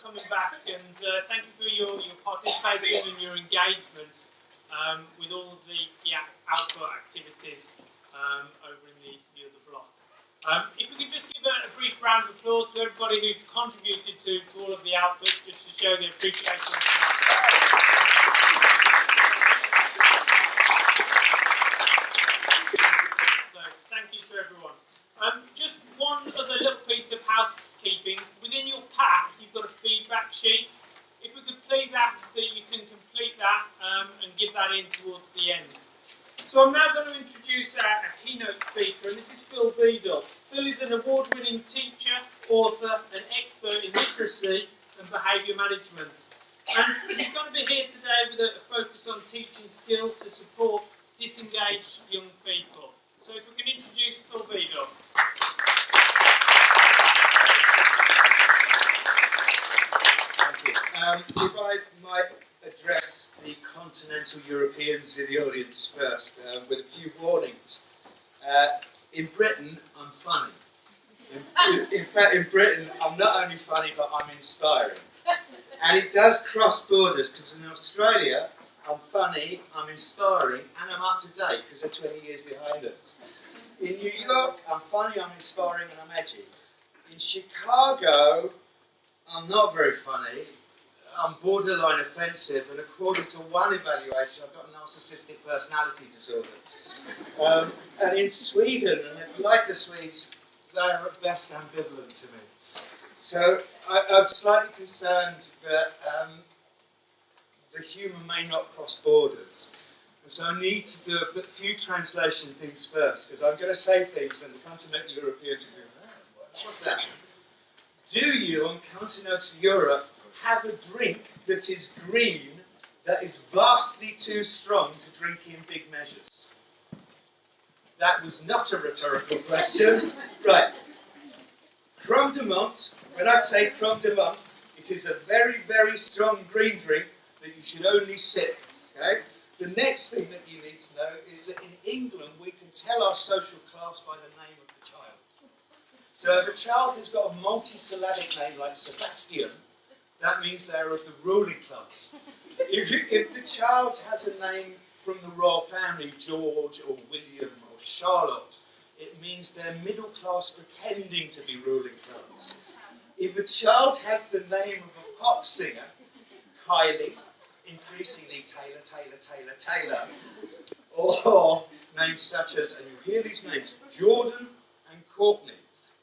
coming back, and thank you for your participation and your engagement with all of the output activities over in the other block. If we could just give a brief round of applause to everybody who's contributed to all of the output, just to show the appreciation. So thank you to everyone. Just one other little piece of housekeeping. Within your pack, you've got a feedback sheet. If we could please ask that you can complete that and give that in towards the end. So I'm now going to introduce our keynote speaker, and this is Phil Beadle. Phil is an award-winning teacher, author, and expert in literacy and behaviour management. And he's going to be here today with a focus on teaching skills to support disengaged young people. So if we can introduce Phil Beadle. Thank you. If I might address the continental Europeans in the audience first with a few warnings. In Britain, I'm funny. In fact, in Britain, I'm not only funny, but I'm inspiring. And it does cross borders, because in Australia, I'm funny, I'm inspiring, and I'm up to date, because they're 20 years behind us. In New York, I'm funny, I'm inspiring, and I'm edgy. In Chicago, I'm not very funny. I'm borderline offensive, and according to one evaluation, I've got a narcissistic personality disorder. And in Sweden, and like the Swedes, they are at best ambivalent to me. So I'm slightly concerned that the humour may not cross borders. And so I need to do a few translation things first, because I'm going to say things and the continental Europeans are going, oh, what's that? Do you, on continental Europe, have a drink that is green, that is vastly too strong to drink in big measures? That was not a rhetorical question. Right. Crème de menthe, when I say crème de menthe, it is a very, very strong green drink that you should only sip. Okay? The next thing that you need to know is that in England we can tell our social class by the name of the child. So if a child has got a multi-syllabic name like Sebastian, that means they're of the ruling class. If the child has a name from the royal family, George or William or Charlotte, it means they're middle class pretending to be ruling class. If a child has the name of a pop singer, Kylie, increasingly Taylor, or names such as, and you hear these names, Jordan and Courtney.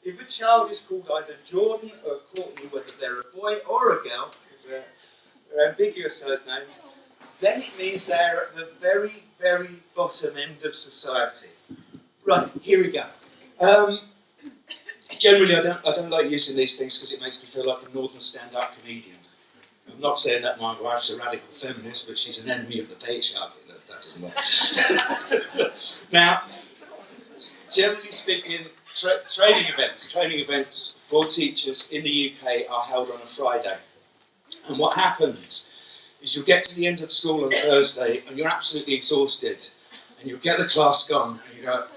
If a child is called either Jordan or Courtney, whether they're a boy or a girl, because they're ambiguous, those names, then it means they're at the very, very bottom end of society. Right, here we go. Generally, I don't like using these things because it makes me feel like a northern stand-up comedian. I'm not saying that my wife's a radical feminist, but she's an enemy of the patriarchy. That doesn't work. Now, generally speaking, training events for teachers in the UK are held on a Friday. And what happens is you'll get to the end of school on Thursday and you're absolutely exhausted. And you'll get the class gone and you go,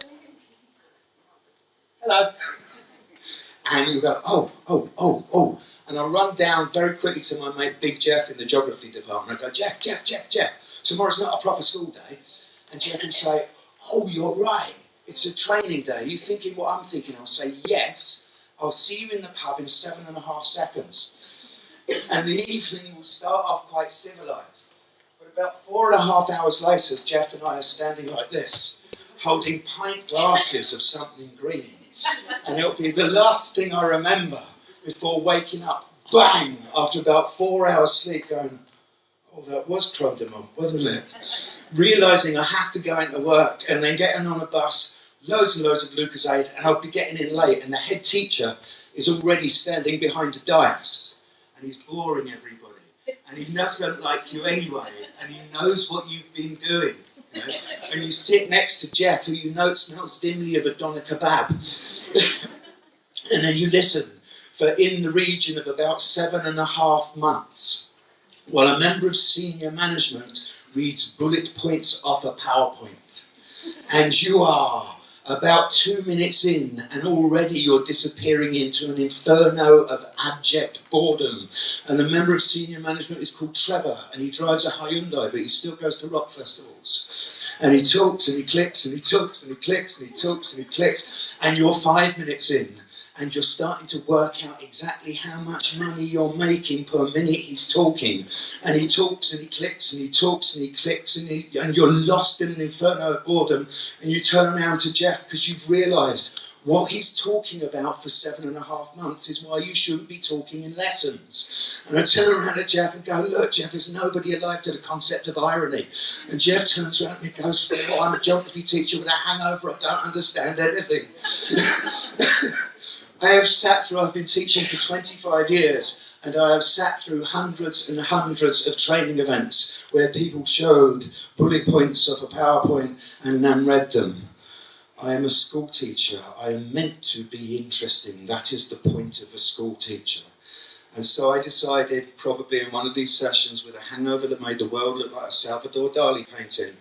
hello. And you go, oh. And I'll run down very quickly to my mate Big Jeff in the geography department. I go, Jeff, tomorrow's not a proper school day. And Jeff will say, oh, you're right. It's a training day. Are you thinking what I'm thinking? I'll say, yes. I'll see you in the pub in 7.5 seconds. And the evening will start off quite civilised. But about 4.5 hours later, Jeff and I are standing like this, holding pint glasses of something green. And it'll be the last thing I remember before waking up, bang, after about 4 hours sleep, going, oh, that was crème de menthe, wasn't it? Realising I have to go into work and then getting on a bus, loads and loads of Lucozade, and I'll be getting in late, and the head teacher is already standing behind the dais, and he's boring everybody, and he doesn't like you anyway, and he knows what you've been doing. You know? And you sit next to Jeff, who you know smells dimly of a doner kebab, and then you listen for in the region of about 7.5 months, while a member of senior management reads bullet points off a PowerPoint. And you are About 2 minutes in, and already you're disappearing into an inferno of abject boredom. And the member of senior management is called Trevor, and he drives a Hyundai, but he still goes to rock festivals. And he talks and he clicks and he talks and he clicks and he talks and he clicks, and you're 5 minutes in, and you're starting to work out exactly how much money you're making per minute he's talking. And he talks and he clicks and he talks and he clicks, and you're lost in an inferno of boredom. And you turn around to Jeff because you've realised what he's talking about for 7.5 months is why you shouldn't be talking in lessons. And I turn around at Jeff and go, look, Jeff, there's nobody alive to the concept of irony. And Jeff turns around and he goes, Phil, I'm a geography teacher with a hangover, I don't understand anything. I've been teaching for 25 years, and I have sat through hundreds and hundreds of training events where people showed bullet points off a PowerPoint and then read them. I am a school teacher. I am meant to be interesting. That is the point of a school teacher. And so I decided, probably in one of these sessions with a hangover that made the world look like a Salvador Dali painting,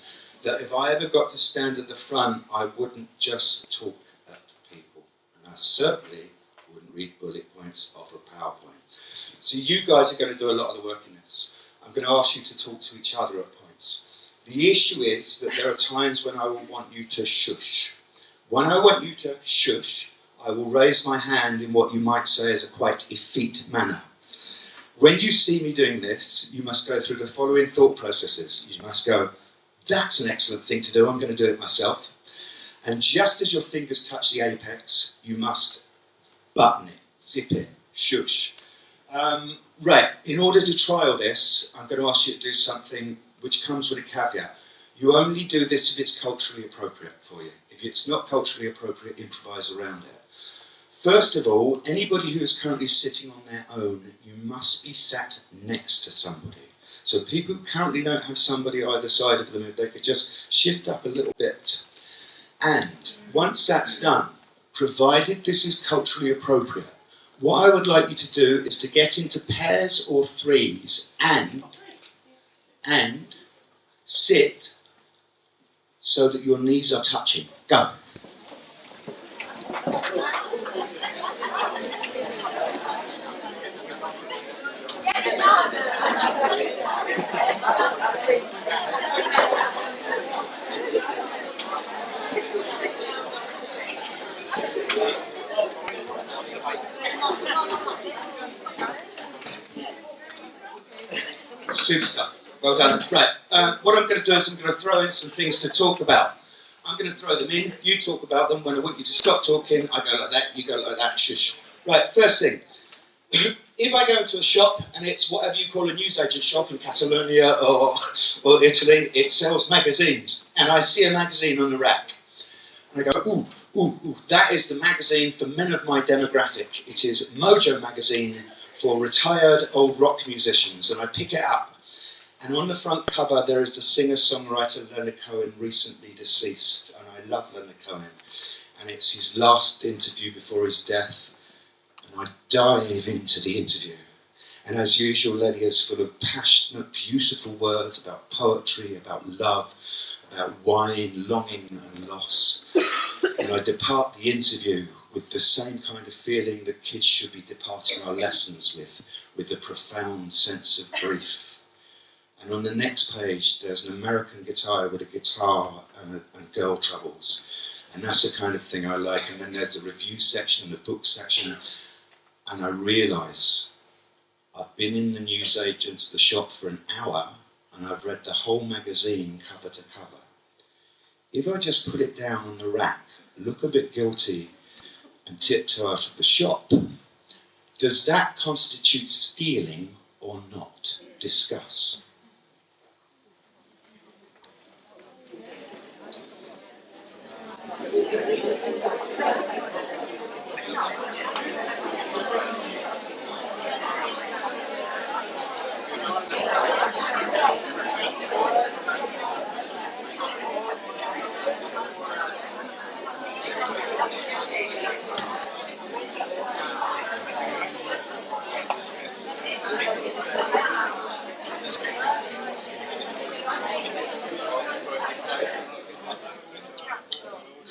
that if I ever got to stand at the front, I wouldn't just talk at people. And I certainly wouldn't read bullet points off a PowerPoint. So you guys are going to do a lot of the work in this. I'm going to ask you to talk to each other at points. The issue is that there are times when I will want you to shush. When I want you to shush, I will raise my hand in what you might say is a quite effete manner. When you see me doing this, you must go through the following thought processes. You must go, that's an excellent thing to do, I'm going to do it myself. And just as your fingers touch the apex, you must button it, zip it, shush. Right, in order to trial this, I'm going to ask you to do something which comes with a caveat. You only do this if it's culturally appropriate for you. If it's not culturally appropriate, improvise around it. First of all, anybody who is currently sitting on their own, you must be sat next to somebody. So people who currently don't have somebody either side of them, if they could just shift up a little bit. And once that's done, provided this is culturally appropriate, what I would like you to do is to get into pairs or threes and sit so that your knees are touching. Go. Super stuff. Well done. Right. What I'm going to do is I'm going to throw in some things to talk about. I'm going to throw them in. You talk about them. When I want you to stop talking, I go like that. You go like that. Shush. Right. First thing. If I go into a shop and it's whatever you call a newsagent shop in Catalonia or Italy, it sells magazines, and I see a magazine on the rack, and I go, ooh, that is the magazine for men of my demographic. It is Mojo magazine for retired old rock musicians, and I pick it up, and on the front cover there is the singer-songwriter Leonard Cohen, recently deceased, and I love Leonard Cohen, and it's his last interview before his death. And I dive into the interview. And as usual, Lenny is full of passionate, beautiful words about poetry, about love, about wine, longing and loss. And I depart the interview with the same kind of feeling that kids should be departing our lessons with a profound sense of grief. And on the next page, there's an American guitar with a guitar and girl troubles. And that's the kind of thing I like. And then there's a review section and a book section. And I realise I've been in the newsagent's, the shop, for an hour, and I've read the whole magazine cover to cover. If I just put it down on the rack, look a bit guilty, and tiptoe out of the shop, does that constitute stealing or not? Discuss.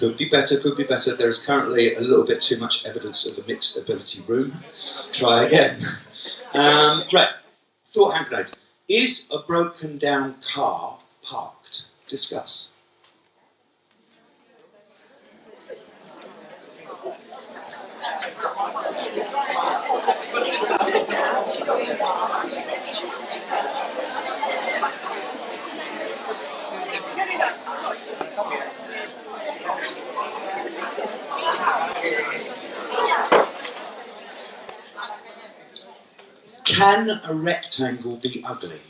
Could be better, could be better. There is currently a little bit too much evidence of a mixed ability room. Try again. Right, thought hand grenade. Is a broken down car parked? Discuss. Can a rectangle be ugly?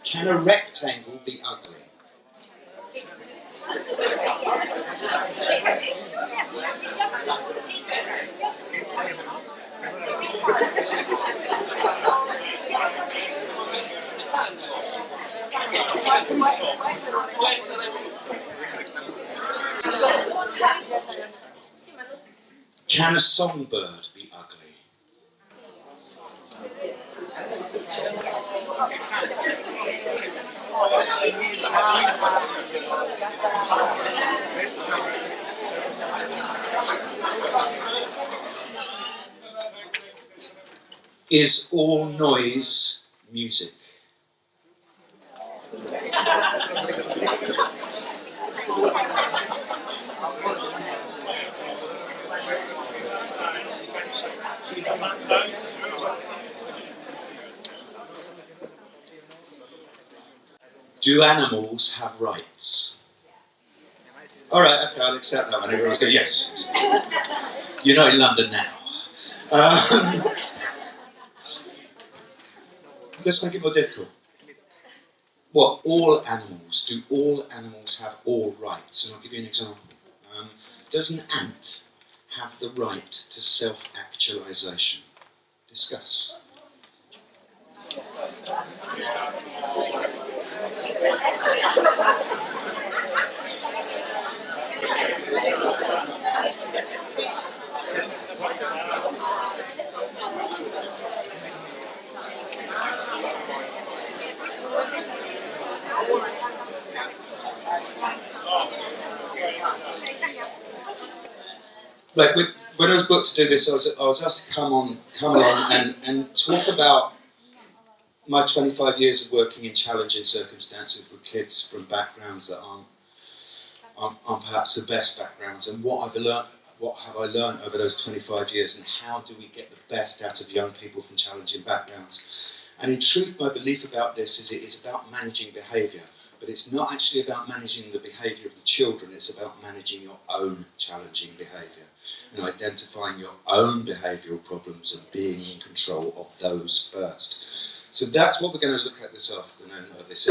Can a rectangle be ugly? Can a songbird be ugly? Is all noise music? Do animals have rights? All right, okay, I'll accept that one. Everyone's going, yes. You're not in London now. Let's make it more difficult. What, all animals? Do all animals have all rights? And I'll give you an example. Does an ant have the right to self-actualization? Discuss. Like when I was booked to do this, I was asked to come along and talk about my 25 years of working in challenging circumstances with kids from backgrounds that aren't perhaps the best backgrounds, and what have I learned over those 25 years, and how do we get the best out of young people from challenging backgrounds. And in truth, my belief about this is it is about managing behaviour, but it's not actually about managing the behaviour of the children, it's about managing your own challenging behaviour and identifying your own behavioural problems and being in control of those first. So that's what we're going to look at this afternoon, or this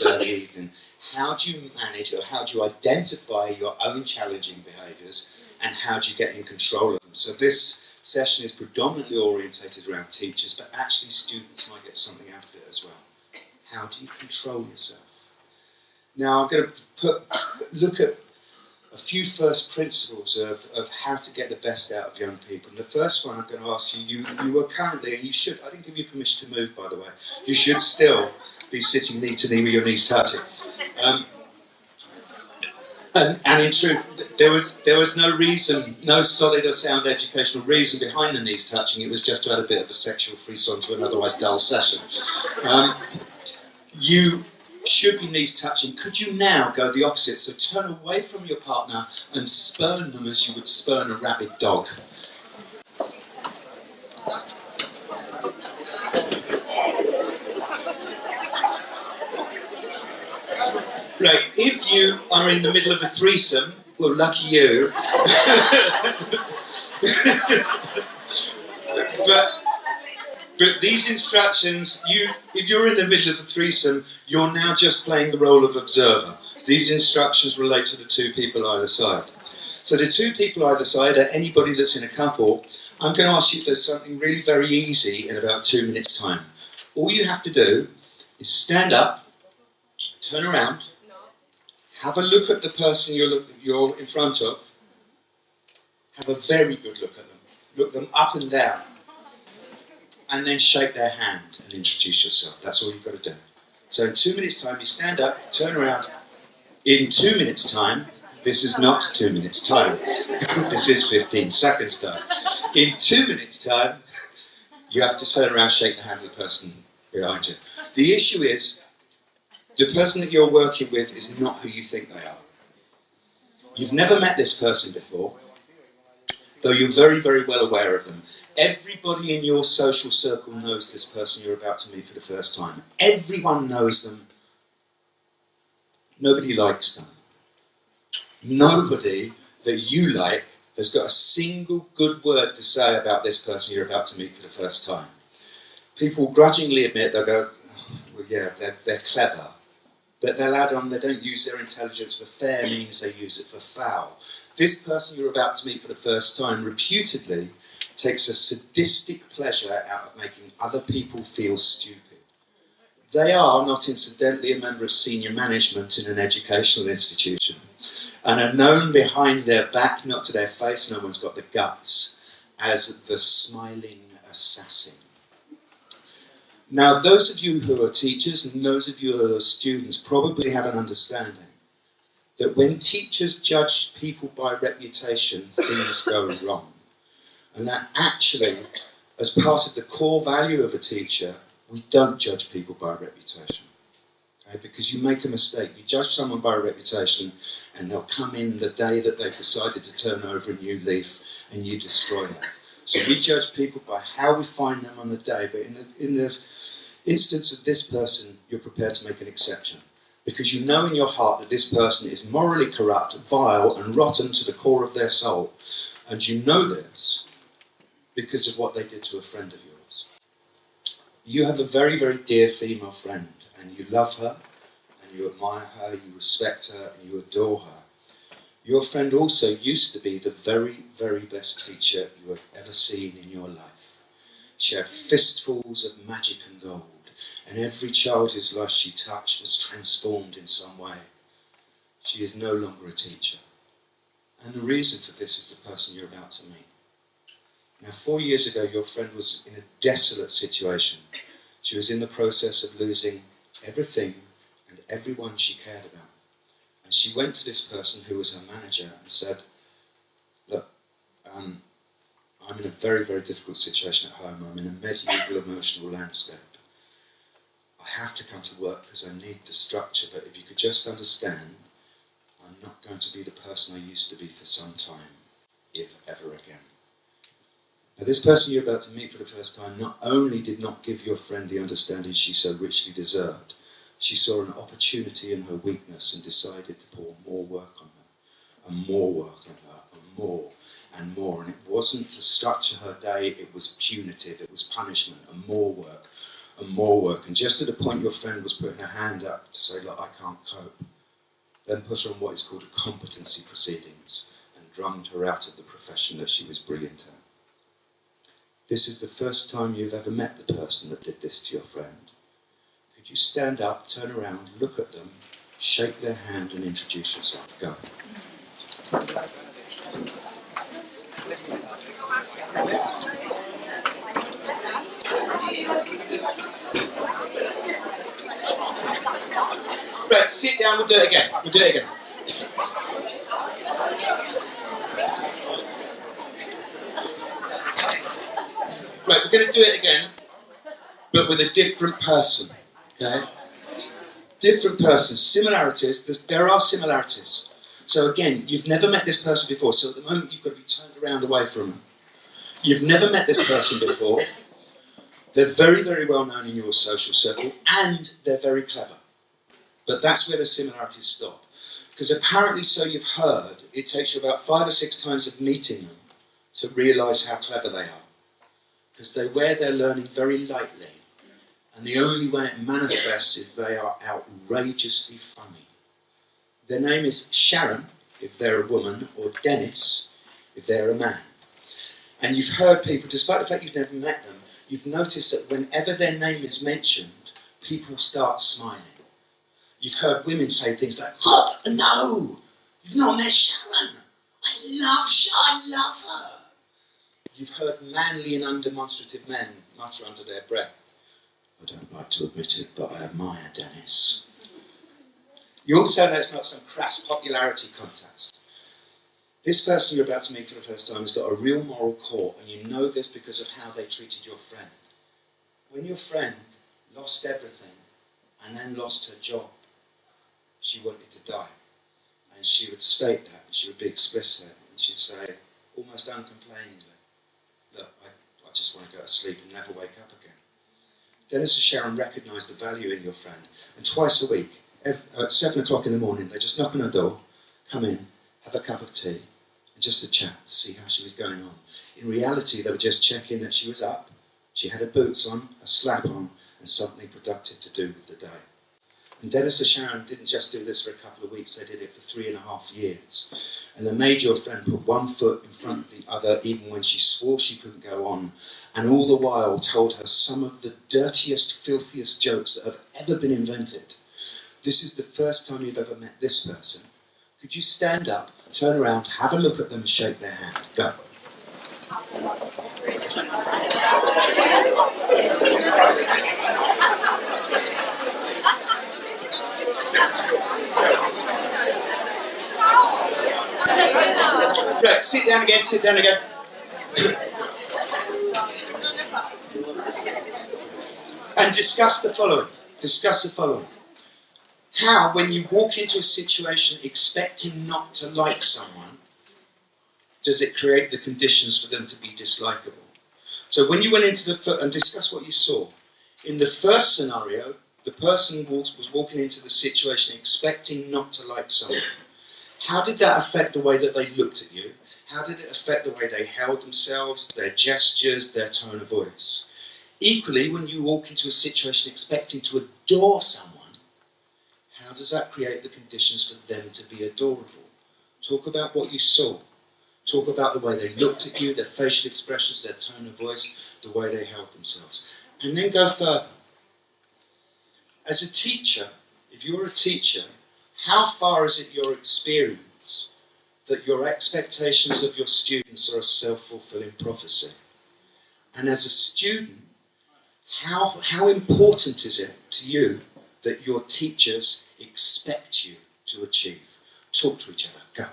early evening. How do you manage, or how do you identify your own challenging behaviours, and how do you get in control of them? So this session is predominantly orientated around teachers, but actually students might get something out of it as well. How do you control yourself? Now I'm going to look at a few first principles of how to get the best out of young people. And the first one I'm going to ask you are currently, and you should, I didn't give you permission to move, by the way, you should still be sitting knee to knee with your knees touching. And in truth, there was no reason, no solid or sound educational reason behind the knees touching. It was just to add a bit of a sexual frisson to an otherwise dull session. You should be knees touching. Could you now go the opposite? So turn away from your partner and spurn them as you would spurn a rabid dog. Right, if you are in the middle of a threesome, well, lucky you. But these instructions, if you're in the middle of a threesome, you're now just playing the role of observer. These instructions relate to the two people either side. So the two people either side are anybody that's in a couple. I'm going to ask you to do something really very easy in about 2 minutes' time. All you have to do is stand up, turn around, have a look at the person you're in front of, have a very good look at them, look them up and down, and then shake their hand and introduce yourself. That's all you've got to do. So in 2 minutes' time, you stand up, turn around. In 2 minutes' time, this is not 2 minutes' time. This is 15 seconds' time. In 2 minutes' time, you have to turn around, shake the hand of the person behind you. The issue is, the person that you're working with is not who you think they are. You've never met this person before, though you're very, very well aware of them. Everybody in your social circle knows this person you're about to meet for the first time. Everyone knows them. Nobody likes them. Nobody that you like has got a single good word to say about this person you're about to meet for the first time. People grudgingly admit, they'll go, oh, well, yeah, they're clever. But they'll add on, they don't use their intelligence for fair means, they use it for foul. This person you're about to meet for the first time reputedly takes a sadistic pleasure out of making other people feel stupid. They are, not incidentally, a member of senior management in an educational institution and are known behind their back, not to their face, no one's got the guts, as the smiling assassin. Now, those of you who are teachers and those of you who are students probably have an understanding that when teachers judge people by reputation, things go wrong. And that actually, as part of the core value of a teacher, we don't judge people by reputation. Okay? Because you make a mistake. You judge someone by reputation and they'll come in the day that they've decided to turn over a new leaf and you destroy them. So we judge people by how we find them on the day, but in the instance of this person, you're prepared to make an exception. Because you know in your heart that this person is morally corrupt, vile and rotten to the core of their soul. And you know this because of what they did to a friend of yours. You have a very, very dear female friend and you love her and you admire her, you respect her and you adore her. Your friend also used to be the very, very best teacher you have ever seen in your life. She had fistfuls of magic and gold, and every child whose life she touched was transformed in some way. She is no longer a teacher. And the reason for this is the person you're about to meet. Now, 4 years ago, your friend was in a desolate situation. She was in the process of losing everything and everyone she cared about. And she went to this person who was her manager and said, look, I'm in a very, very difficult situation at home. I'm in a medieval emotional landscape. I have to come to work because I need the structure, but if you could just understand, I'm not going to be the person I used to be for some time, if ever again. Now, this person you're about to meet for the first time not only did not give your friend the understanding she so richly deserved, she saw an opportunity in her weakness and decided to pour more work on her, and more work on her, and more and more. And it wasn't to structure her day, it was punitive, it was punishment, and more work, and more work. And just at the point your friend was putting her hand up to say, look, I can't cope, then put her on what is called a competency proceedings and drummed her out of the profession that she was brilliant at. This is the first time you've ever met the person that did this to your friend. Could you stand up, turn around, look at them, shake their hand and introduce yourself? Go. Right, sit down, we'll do it again. Right, we're going to do it again, but with a different person, okay? Different person, similarities, there are similarities. So again, you've never met this person before, so at the moment you've got to be turned around away from them. You've never met this person before. They're very, very well known in your social circle, and they're very clever. But that's where the similarities stop. Because apparently, so you've heard, it takes you about 5 or 6 times of meeting them to realise how clever they are. Because they wear their learning very lightly. And the only way it manifests is they are outrageously funny. Their name is Sharon, if they're a woman, or Dennis, if they're a man. And you've heard people, despite the fact you've never met them, you've noticed that whenever their name is mentioned, people start smiling. You've heard women say things like, "What? No! You've not met Sharon! I love her!" You've heard manly and undemonstrative men mutter under their breath, "I don't like to admit it, but I admire Dennis." You also know it's not some crass popularity contest. This person you're about to meet for the first time has got a real moral core, and you know this because of how they treated your friend. When your friend lost everything and then lost her job, she wanted to die. And she would state that, and she would be explicit, and she'd say, almost uncomplainingly, look, I just want to go to sleep and never wake up again. Dennis and Sharon recognised the value in your friend, and twice a week, at 7 o'clock in the morning, they just knock on her door, come in, have a cup of tea, and just a chat to see how she was going on. In reality, they were just checking that she was up, she had her boots on, a slap on, and something productive to do with the day. And Dennis and Sharon didn't just do this for a couple of weeks, they did it for 3.5 years. And they made your friend put one foot in front of the other, even when she swore she couldn't go on, and all the while told her some of the dirtiest, filthiest jokes that have ever been invented. This is the first time you've ever met this person. Could you stand up, turn around, have a look at them and shake their hand? Go. Right, sit down again, sit down again. And discuss the following. Discuss the following. How, when you walk into a situation expecting not to like someone, does it create the conditions for them to be dislikable? So when you went into and discuss what you saw. In the first scenario, the person was walking into the situation expecting not to like someone. How did that affect the way that they looked at you? How did it affect the way they held themselves, their gestures, their tone of voice? Equally, when you walk into a situation expecting to adore someone, how does that create the conditions for them to be adorable? Talk about what you saw. Talk about the way they looked at you, their facial expressions, their tone of voice, the way they held themselves. And then go further. As a teacher, if you're a teacher, how far is it your experience that your expectations of your students are a self-fulfilling prophecy? And as a student, how important is it to you that your teachers expect you to achieve? Talk to each other. Go.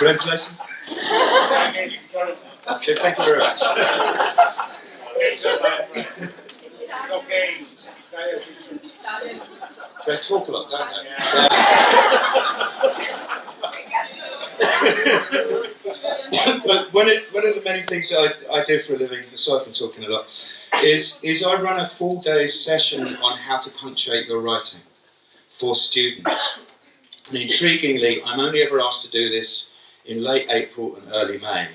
Translation? Okay, thank you very much. It's okay. They talk a lot, don't they? But one of the many things I do for a living, aside from talking a lot, is I run a full-day session on how to punctuate your writing for students. And intriguingly, I'm only ever asked to do this in late April and early May,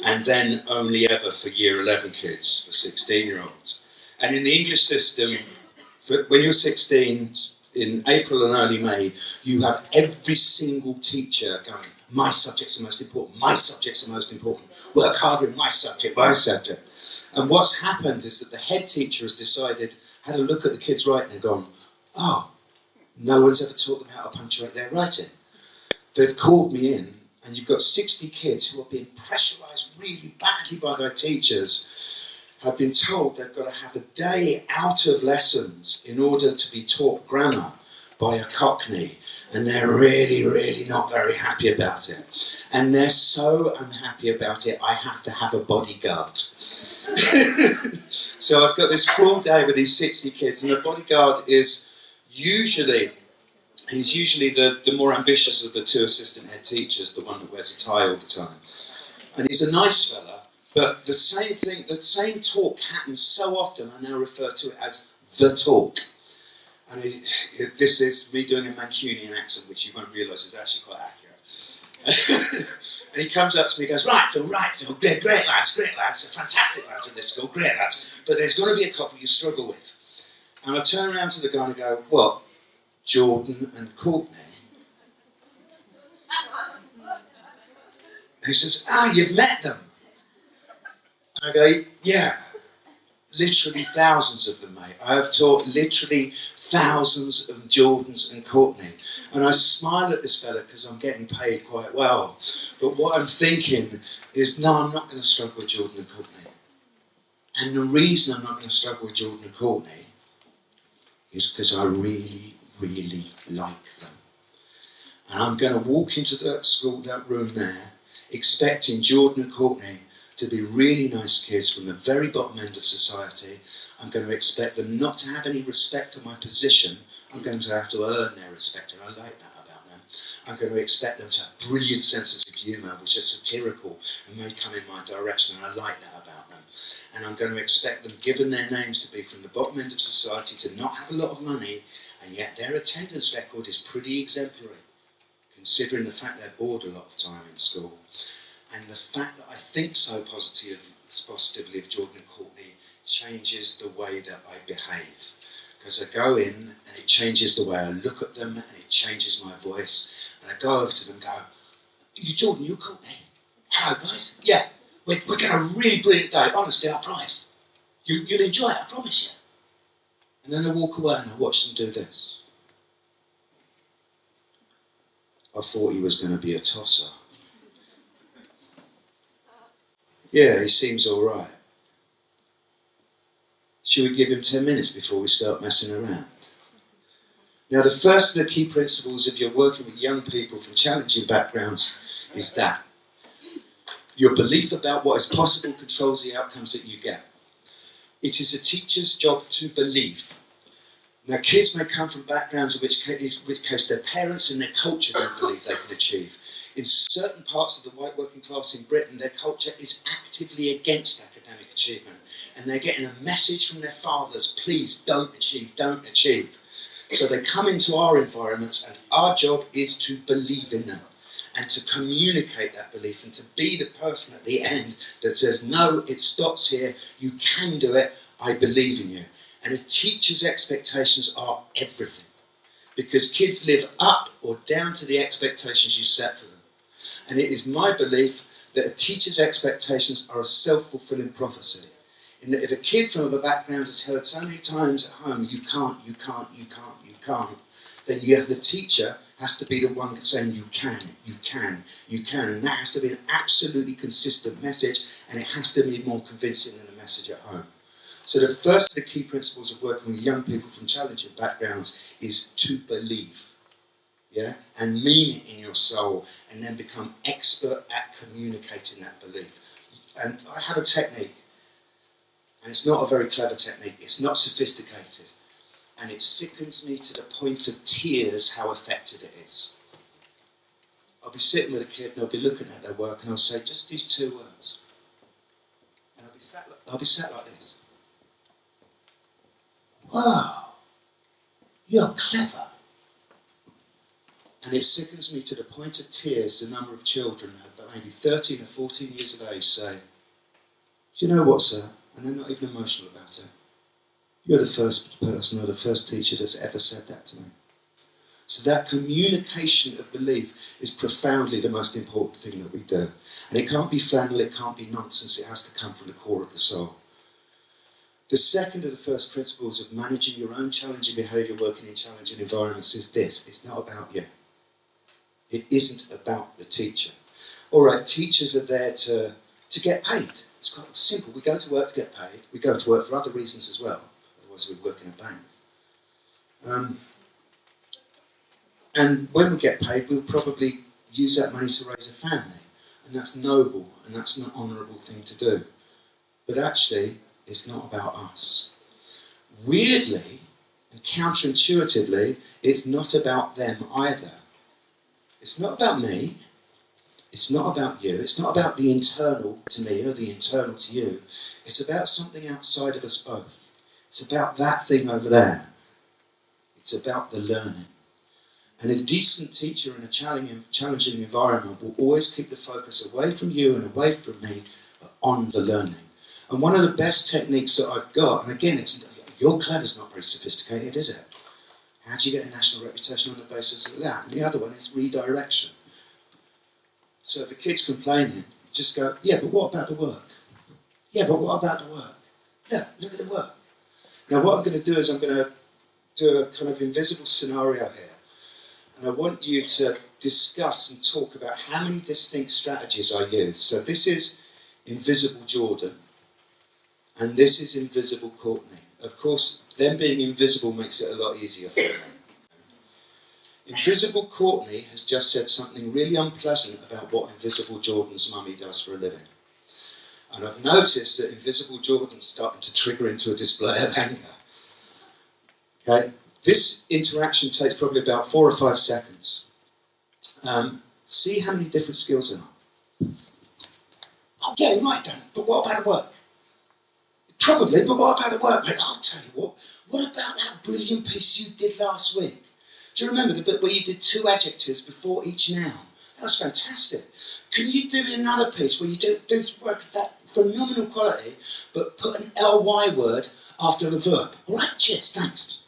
and then only ever for Year 11 kids, for 16-year-olds. And in the English system, when you're 16, in April and early May, you have every single teacher going, my subjects are most important, my subjects are most important, work harder in my subject, my subject. And what's happened is that the head teacher has decided, had a look at the kids' writing and gone, oh, no one's ever taught them how to punctuate their writing. They've called me in, and you've got 60 kids who are being pressurised really badly by their teachers, have been told they've got to have a day out of lessons in order to be taught grammar by a Cockney, and they're really, really not very happy about it. And they're so unhappy about it, I have to have a bodyguard. So I've got this full day with these 60 kids, and the bodyguard is usually the more ambitious of the two assistant head teachers, the one that wears a tie all the time. And he's a nice fella, but the same talk happens so often, I now refer to it as the talk. And this is me doing a Mancunian accent, which you won't realise is actually quite accurate. And he comes up to me and goes, right, Phil, great lads, fantastic lads at this school, great lads, but there's going to be a couple you struggle with. And I turn around to the guy and go, what, Jordan and Courtney? And he says, you've met them. I go, yeah, literally thousands of them, mate. I have taught literally thousands of Jordans and Courtney. And I smile at this fella because I'm getting paid quite well. But what I'm thinking is, no, I'm not going to struggle with Jordan and Courtney. And the reason I'm not going to struggle with Jordan and Courtney is because I really, really like them. And I'm going to walk into that school, that room there, expecting Jordan and Courtney to be really nice kids from the very bottom end of society. I'm going to expect them not to have any respect for my position. I'm going to have to earn their respect, and I like that about them. I'm going to expect them to have brilliant senses of humour, which are satirical and may come in my direction, and I like that about them. And I'm going to expect them, given their names, to be from the bottom end of society, to not have a lot of money, and yet their attendance record is pretty exemplary, considering the fact they're bored a lot of time in school. And the fact that I think so positively of Jordan and Courtney changes the way that I behave. Because I go in and it changes the way I look at them, and it changes my voice. And I go over to them and go, you Jordan, you Courtney? Hello guys. Yeah, we're going to have a really brilliant day. Honestly, I promise. You'll enjoy it, I promise you. And then I walk away and I watch them do this. I thought he was going to be a tosser. Yeah, he seems all right. Should we give him 10 minutes before we start messing around? Now, the first of the key principles if you're working with young people from challenging backgrounds is that your belief about what is possible controls the outcomes that you get. It is a teacher's job to believe. Now, kids may come from backgrounds in which case their parents and their culture don't believe they can achieve. In certain parts of the white working class in Britain, their culture is actively against academic achievement. And they're getting a message from their fathers, please don't achieve, don't achieve. So they come into our environments, and our job is to believe in them and to communicate that belief and to be the person at the end that says, no, it stops here, you can do it, I believe in you. And a teacher's expectations are everything, because kids live up or down to the expectations you set for them. And it is my belief that a teacher's expectations are a self-fulfilling prophecy. In that if a kid from a background has heard so many times at home, you can't, then you have the teacher has to be the one saying you can. And that has to be an absolutely consistent message, and it has to be more convincing than a message at home. So the first of the key principles of working with young people from challenging backgrounds is to believe. yeah, and mean it in your soul, and then become expert at communicating that belief. And I have a technique, and it's not a very clever technique, it's not sophisticated, and it sickens me to the point of tears how effective it is. I'll be sitting with a kid and I'll be looking at their work and I'll say just these 2 words. And I'll be sat like this. Wow, you're clever. And it sickens me to the point of tears the number of children at maybe 13 or 14 years of age say, do you know what, sir? And they're not even emotional about it. You're the first person or the first teacher that's ever said that to me. So that communication of belief is profoundly the most important thing that we do. And it can't be flannel, it can't be nonsense, it has to come from the core of the soul. The second of the first principles of managing your own challenging behaviour, working in challenging environments is this: it's not about you. It isn't about the teacher. All right, teachers are there to get paid. It's quite simple. We go to work to get paid. We go to work for other reasons as well. Otherwise we work in a bank. And when we get paid, we'll probably use that money to raise a family. And that's noble, and that's an honourable thing to do. But actually, it's not about us. Weirdly, and counterintuitively, it's not about them either. It's not about me. It's not about you. It's not about the internal to me or the internal to you. It's about something outside of us both. It's about that thing over there. It's about the learning. And a decent teacher in a challenging environment will always keep the focus away from you and away from me, but on the learning. And one of the best techniques that I've got, and again, your clever's not very sophisticated, is it? How do you get a national reputation on the basis of that? And the other one is redirection. So if a kid's complaining, just go, yeah, but what about the work? Yeah, but what about the work? Yeah, look at the work. Now what I'm going to do is I'm going to do a kind of invisible scenario here. And I want you to discuss and talk about how many distinct strategies I use. So this is Invisible Jordan, and this is Invisible Courtney. Of course, them being invisible makes it a lot easier for me. Invisible Courtney has just said something really unpleasant about what Invisible Jordan's mummy does for a living. And I've noticed that Invisible Jordan's starting to trigger into a display of anger. Okay? This interaction takes probably about 4 or 5 seconds. See how many different skills there are. Oh yeah, you might have done, but what about the work? Probably, but what about the work, mate? I'll tell you what. What about that brilliant piece you did last week? Do you remember the bit where you did 2 adjectives before each noun? That was fantastic. Can you do me another piece where you do work of that phenomenal quality, but put an ly word after the verb? All right, cheers, thanks.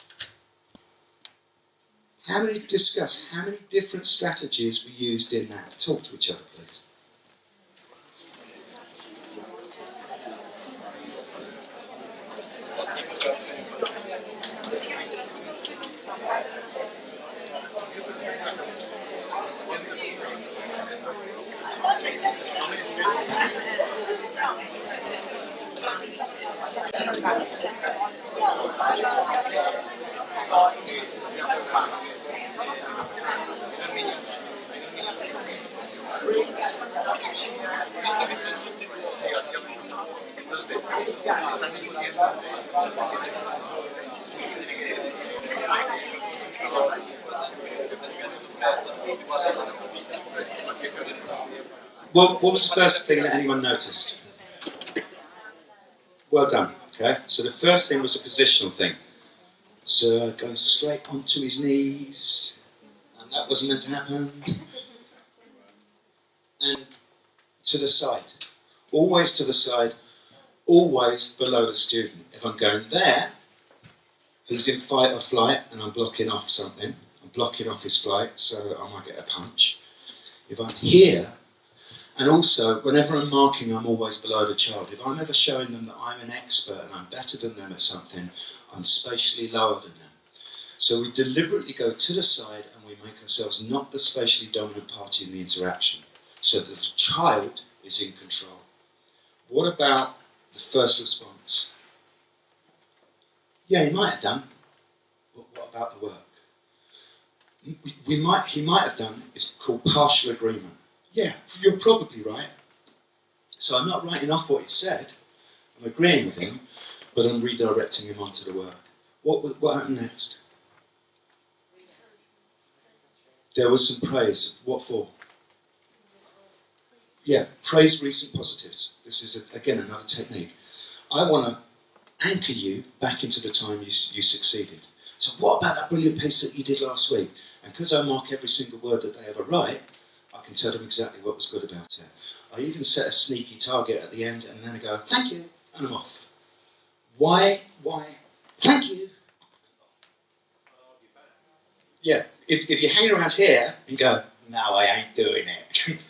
Discuss how many different strategies we used in that. Talk to each other, please. Well, what was the first thing that anyone noticed? Well done. Okay, so the first thing was a positional thing. So go straight onto his knees, and that wasn't meant to happen. And to the side, always to the side, always below the student. If I'm going there, he's in fight or flight, and I'm blocking off something. I'm blocking off his flight, so I might get a punch. If I'm here, and also, whenever I'm marking, I'm always below the child. If I'm ever showing them that I'm an expert and I'm better than them at something, I'm spatially lower than them. So we deliberately go to the side and we make ourselves not the spatially dominant party in the interaction, so that the child is in control. What about the first response? Yeah, you might have done, but what about the work? he might have done, it's called partial agreement. Yeah, you're probably right. So I'm not writing off what he said, I'm agreeing with him, but I'm redirecting him onto the work. What happened next? There was some praise. What for? Yeah, praise recent positives. This is, again, another technique. I want to anchor you back into the time you succeeded. So what about that brilliant piece that you did last week? And because I mark every single word that they ever write, I can tell them exactly what was good about it. I even set a sneaky target at the end, and then I go, thank you, and I'm off. Why? Thank you. Yeah, if you hang around here and go, no, I ain't doing it.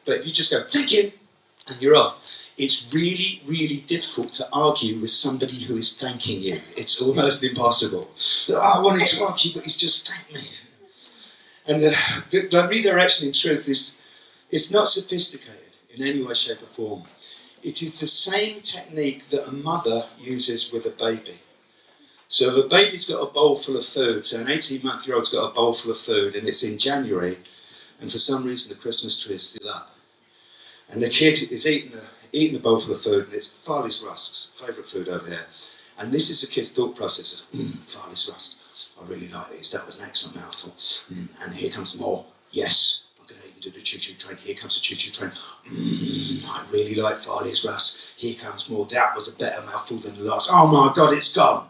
But if you just go, thank you, and you're off, it's really, really difficult to argue with somebody who is thanking you. It's almost impossible. I wanted to argue, but he's just thanked me. And the redirection, in truth, it's not sophisticated in any way, shape or form. It is the same technique that a mother uses with a baby. So if a baby's got a bowl full of food, so an 18-month-year-old's got a bowl full of food, and it's in January, and for some reason the Christmas tree is still up, and the kid is eating a bowl full of food, and it's Farley's rusks, favourite food over here. And this is the kid's thought process. Farley's rusks. I really like these. That was an excellent mouthful. And here comes more. Yes, I'm going to even do the choo-choo train. Here comes the choo-choo train. I really like Farley's rusks. Here comes more. That was a better mouthful than the last. Oh my God, it's gone.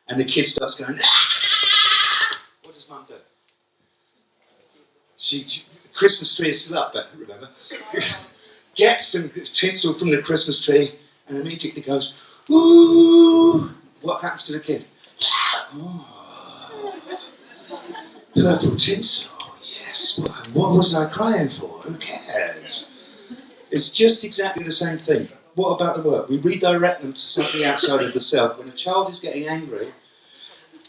And the kid starts going, ah! What does mum do? Christmas tree is still up, but remember. Gets some tinsel from the Christmas tree and immediately goes, ooh! What happens to the kid? Oh, purple tinsel, yes. What was I crying for? Who cares? It's just exactly the same thing. What about the work? We redirect them to something outside of the self. When a child is getting angry,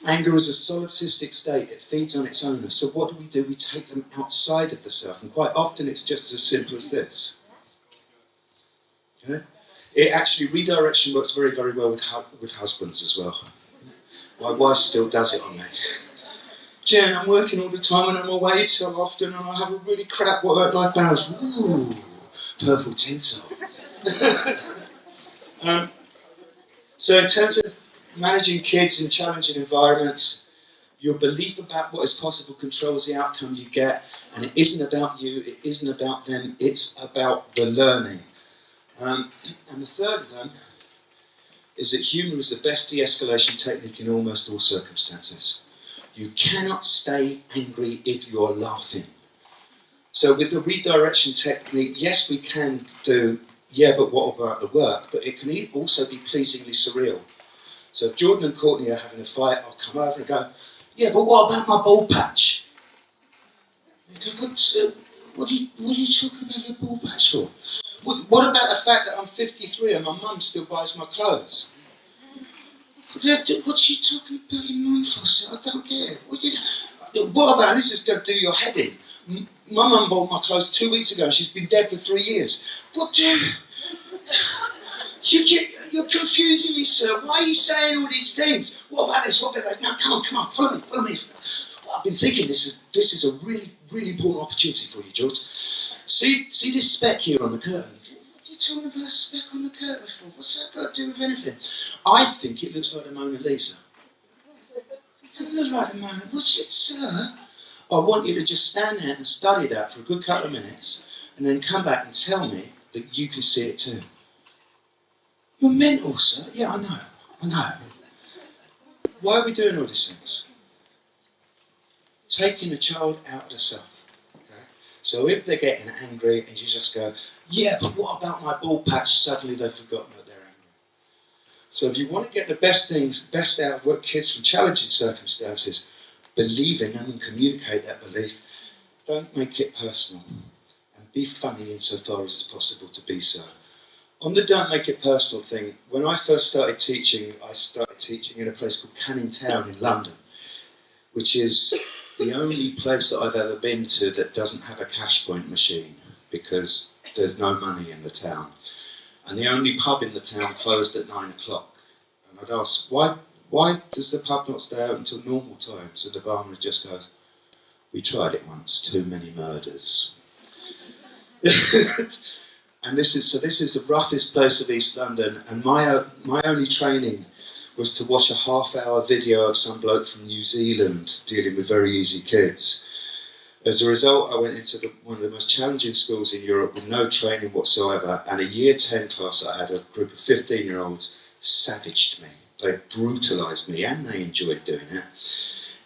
anger is a solipsistic state. It feeds on its owner. So what do? We take them outside of the self. And quite often it's just as simple as this. Okay? It actually, redirection works very, very well with husbands as well. My wife still does it on me. Jen, I'm working all the time and I'm away so often and I have a really crap work-life balance. Ooh, purple tinsel. So in terms of managing kids in challenging environments, your belief about what is possible controls the outcome you get, and it isn't about you, it isn't about them, it's about the learning. And the third of them is that humour is the best de-escalation technique in almost all circumstances. You cannot stay angry if you're laughing. So with the redirection technique, yes, we can do, yeah, but what about the work? But it can also be pleasingly surreal. So if Jordan and Courtney are having a fight, I'll come over and go, yeah, but what about my bald patch? You go, what are you talking about your bald patch for? What about the fact that I'm 53 and my mum still buys my clothes? What's she talking about your mum for? So I don't get it. What about, this is going to do your head in. My mum bought my clothes 2 weeks ago and she's been dead for 3 years. What do you're confusing me, sir. Why are you saying all these things? What about this? What about that? No, come on, follow me. I've been thinking this is a really, really important opportunity for you, George. See this speck here on the curtain? What are you talking about a speck on the curtain for? What's that got to do with anything? I think it looks like the Mona Lisa. It doesn't look like the Mona. What's it, sir? I want you to just stand there and study that for a good couple of minutes and then come back and tell me that you can see it too. You're mental, sir. Yeah, I know. Why are we doing all these things? Taking the child out of the self. Okay? So if they're getting angry and you just go, yeah, but what about my bald patch? Suddenly they've forgotten that they're angry. So if you want to get the best out of what kids from challenging circumstances, believe in them and communicate that belief. Don't make it personal. And be funny insofar as it's possible to be so. On the don't make it personal thing, when I first started teaching, I started teaching in a place called Canning Town in London, which is the only place that I've ever been to that doesn't have a cash point machine because there's no money in the town. And the only pub in the town closed at 9 o'clock. And I'd ask, why does the pub not stay out until normal times? And the barman just goes, We tried it once, too many murders. And this is the roughest place of East London, and my only training was to watch a half-hour video of some bloke from New Zealand dealing with very easy kids. As a result, I went into one of the most challenging schools in Europe with no training whatsoever, and a year 10 class I had, a group of 15-year-olds, savaged me. They brutalised me, and they enjoyed doing it.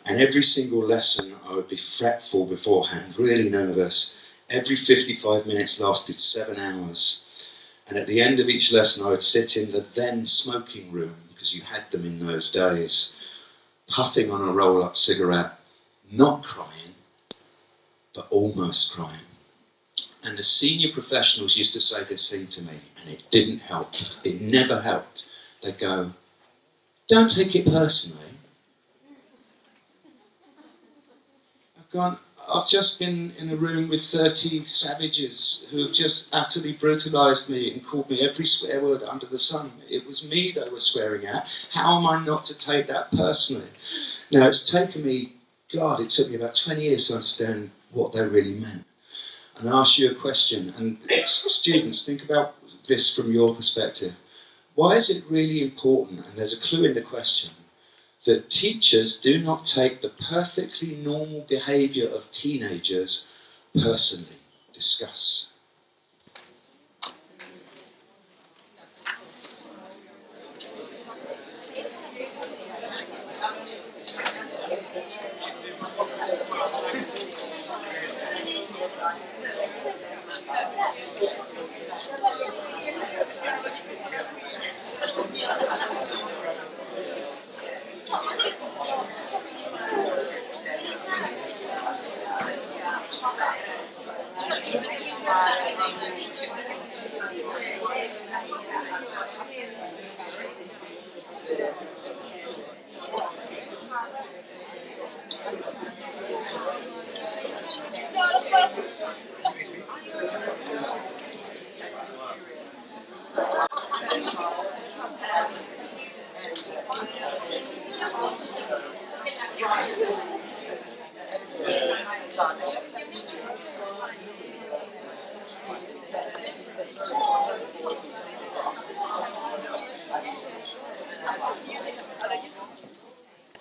And every single lesson I would be fretful beforehand, really nervous. Every 55 minutes lasted 7 hours. And at the end of each lesson I would sit in the then smoking room, because you had them in those days, puffing on a roll-up cigarette, not crying, but almost crying. And the senior professionals used to say this thing to me, and it didn't help. It never helped. They'd go, "Don't take it personally." I've just been in a room with 30 savages who have just utterly brutalised me and called me every swear word under the sun. It was me they were swearing at. How am I not to take that personally? Now, it's taken me, it took me about 20 years to understand what they really meant. And I ask you a question, and students, think about this from your perspective. Why is it really important, and there's a clue in the question, that teachers do not take the perfectly normal behaviour of teenagers personally? Discuss.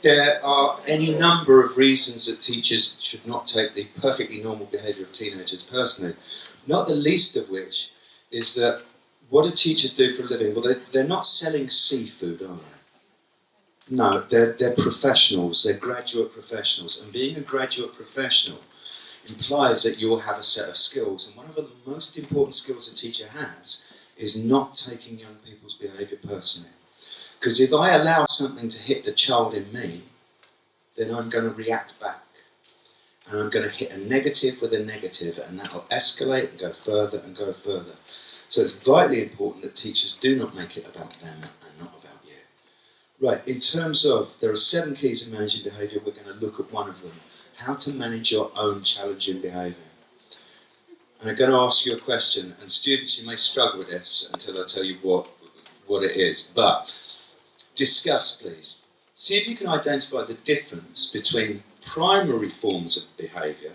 There are any number of reasons that teachers should not take the perfectly normal behaviour of teenagers personally, not the least of which is that what do teachers do for a living? Well, they're not selling seafood, are they? No, they're professionals, they're graduate professionals, and being a graduate professional implies that you'll have a set of skills, and one of the most important skills a teacher has is not taking young people's behaviour personally. Because if I allow something to hit the child in me, then I'm going to react back. And I'm going to hit a negative with a negative, and that will escalate and go further and go further. So it's vitally important that teachers do not make it about them and not about you. Right, in terms of, there are 7 keys of managing behaviour, we're going to look at one of them. How to manage your own challenging behaviour. And I'm going to ask you a question, and students, you may struggle with this until I tell you what it is, but discuss, please. See if you can identify the difference between primary forms of behaviour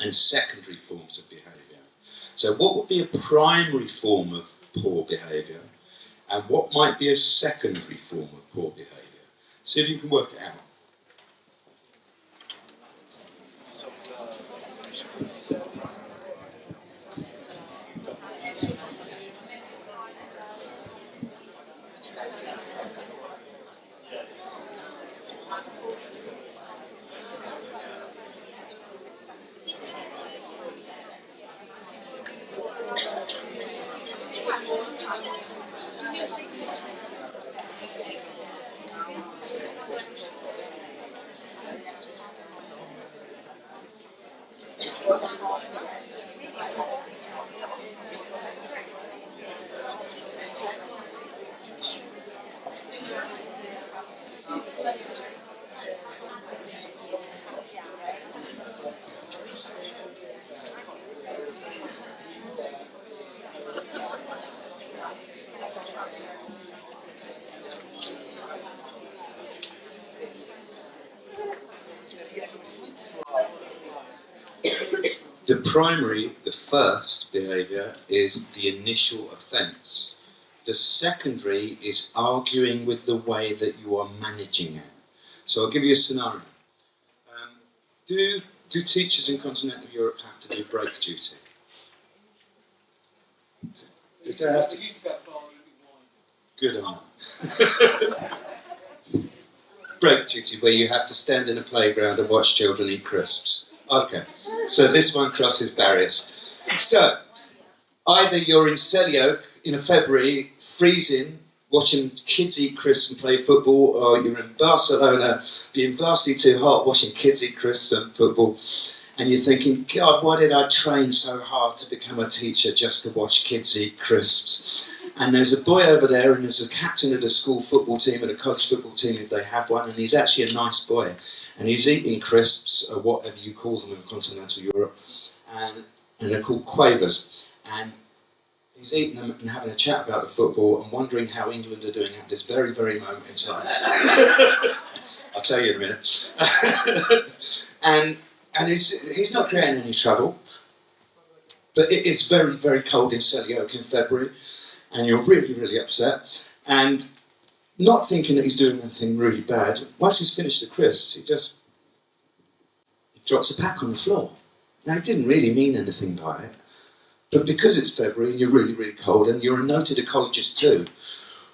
and secondary forms of behaviour. So what would be a primary form of poor behaviour, and what might be a secondary form of poor behaviour? See if you can work it out. primary, the first behaviour, is the initial offence. The secondary is arguing with the way that you are managing it. So I'll give you a scenario. Do teachers in continental Europe have to do break duty? Do they have to? Good on them. Break duty, where you have to stand in a playground and watch children eat crisps. Okay, so this one crosses barriers. So, either you're in Selyoke in a February, freezing, watching kids eat crisps and play football, or you're in Barcelona, being vastly too hot, watching kids eat crisps and football, and you're thinking, God, why did I train so hard to become a teacher just to watch kids eat crisps? And there's a boy over there, and there's a captain of the school football team, and a college football team if they have one, and he's actually a nice boy. And he's eating crisps, or whatever you call them in continental Europe, and they're called quavers. And he's eating them and having a chat about the football and wondering how England are doing at this very, very moment in time. I'll tell you in a minute. and he's not creating any trouble, but it is very, very cold in Selyoke in February, and you're really, really upset. And not thinking that he's doing anything really bad, once he's finished the crisps, he drops a pack on the floor. Now, he didn't really mean anything by it, but because it's February and you're really, really cold, and you're a noted ecologist too,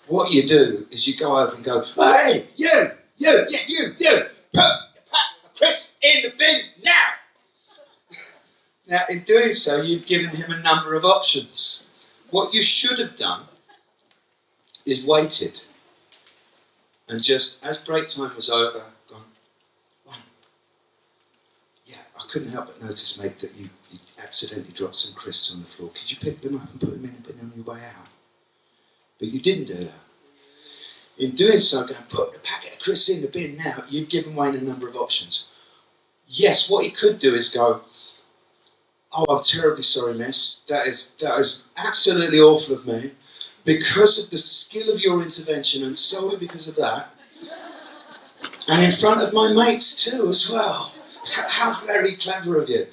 what you do is you go over and go, hey, you, put the pack of crisps in the bin now. Now, in doing so, you've given him a number of options. What you should have done is waited. And just as break time was over, gone, well, yeah, I couldn't help but notice, mate, that you accidentally dropped some crisps on the floor. Could you pick them up and put them in a bin on your way out? But you didn't do that. In doing so, going, put the packet of crisps in the bin now, you've given Wayne a number of options. Yes, what he could do is go, oh, I'm terribly sorry, miss. That is absolutely awful of me. Because of the skill of your intervention, and solely because of that, and in front of my mates too as well. How very clever of you.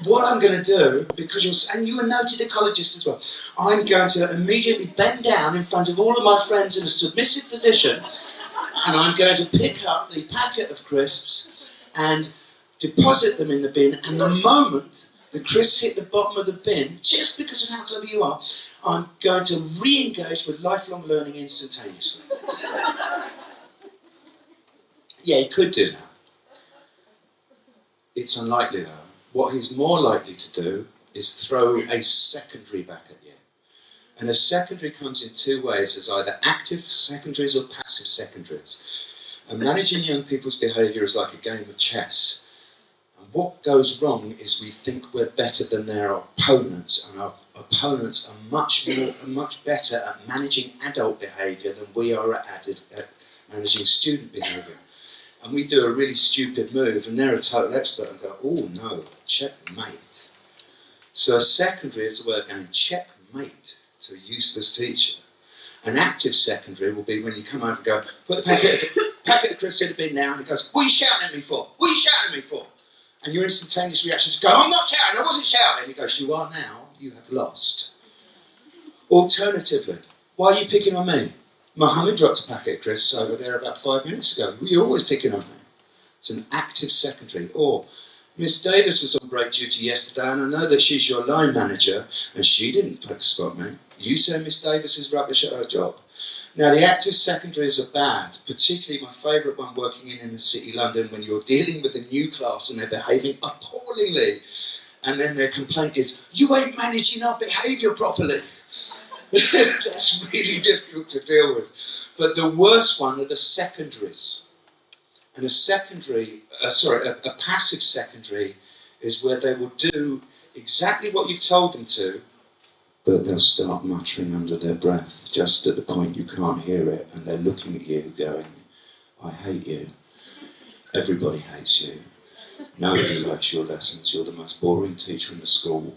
What I'm going to do, because you're a noted ecologist as well, I'm going to immediately bend down in front of all of my friends in a submissive position, and I'm going to pick up the packet of crisps and deposit them in the bin, and the moment the crisps hit the bottom of the bin, just because of how clever you are, I'm going to re-engage with lifelong learning instantaneously. Yeah, he could do that. It's unlikely though. What he's more likely to do is throw a secondary back at you. And a secondary comes in two ways, as either active secondaries or passive secondaries. And managing young people's behaviour is like a game of chess. And what goes wrong is we think we're better than their opponents, and our opponents are much better at managing adult behaviour than we are at managing student behaviour. And we do a really stupid move, and they're a total expert, and go, oh no, checkmate. So a secondary is a way of going checkmate to a useless teacher. An active secondary will be when you come over and go, put the packet of crisps in the bin now, and he goes, what are you shouting at me for? What are you shouting at me for? And your instantaneous reaction is to go, I'm not shouting, I wasn't shouting. And he goes, you are now, you have lost. Alternatively, why are you picking on me? Mohammed dropped a packet of crisps over there about 5 minutes ago. You're always picking on me. It's an active secondary. Or, Miss Davis was on break duty yesterday, and I know that she's your line manager, and she didn't spot me. You say Miss Davis is rubbish at her job. Now, the active secondaries are bad, particularly my favourite one working in inner city London, when you're dealing with a new class and they're behaving appallingly, and then their complaint is, you ain't managing our behaviour properly. That's really difficult to deal with. But the worst one are the secondaries. And a passive secondary is where they will do exactly what you've told them to, but they'll start muttering under their breath just at the point you can't hear it, and they're looking at you going, I hate you. Everybody hates you. Nobody likes your lessons. You're the most boring teacher in the school,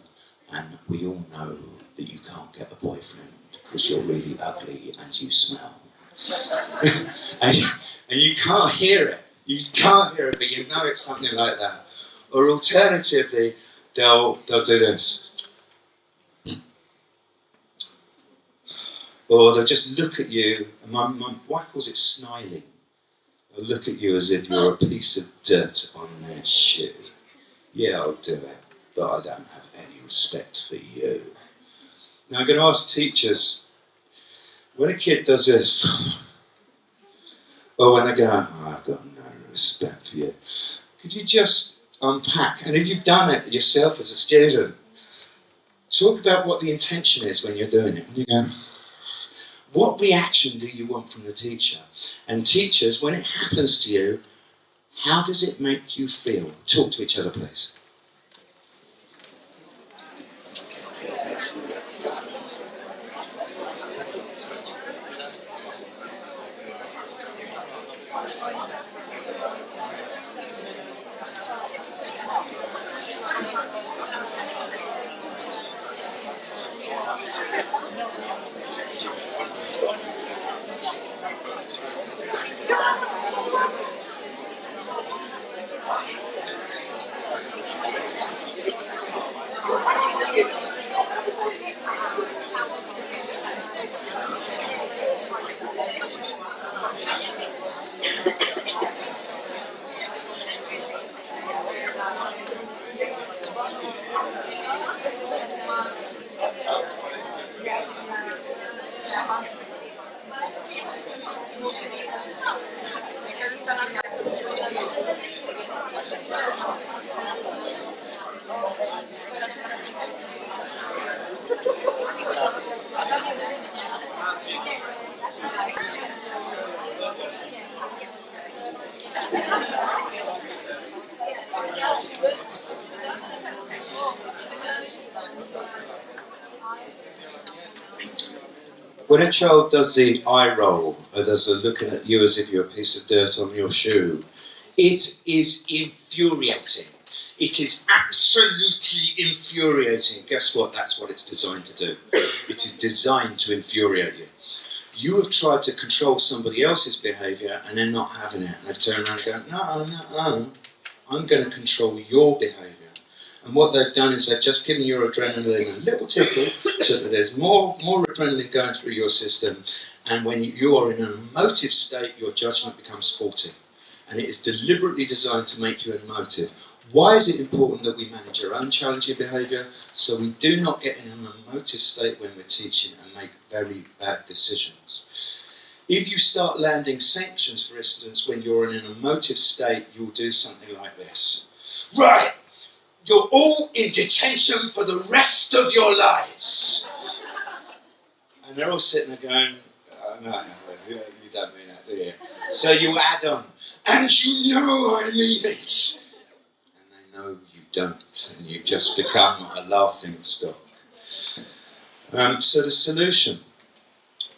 and we all know that you can't get a boyfriend because you're really ugly and you smell. and you can't hear it. You can't hear it, but you know it's something like that. Or alternatively, they'll do this. Or they'll just look at you, and my wife calls it sniling. They'll look at you as if you're a piece of dirt on their shoe. Yeah, I'll do it, but I don't have any respect for you. Now I'm going to ask teachers, when a kid does this, or when they go, oh, I've got no respect for you, could you just unpack, and if you've done it yourself as a student, talk about what the intention is when you're doing it. When you go, what reaction do you want from the teacher? And teachers, when it happens to you, how does it make you feel? Talk to each other, please. When a child does the eye roll, or does a looking at you as if you're a piece of dirt on your shoe, it is infuriating. It is absolutely infuriating. Guess what? That's what it's designed to do. It is designed to infuriate you. You have tried to control somebody else's behaviour and they're not having it. And they've turned around and gone, no, I'm going to control your behaviour. And what they've done is they've just given your adrenaline a little tickle so that there's more adrenaline going through your system. And when you are in an emotive state, your judgment becomes faulty. And it is deliberately designed to make you emotive. Why is it important that we manage our own challenging behaviour so we do not get in an emotive state when we're teaching and make very bad decisions? If you start landing sanctions, for instance, when you're in an emotive state, you'll do something like this. Right, you're all in detention for the rest of your lives. And they're all sitting there going, oh, no, you don't mean that, do you? So you add on, and you know I mean it. No, you don't, and you've just become a laughing stock. So the solution,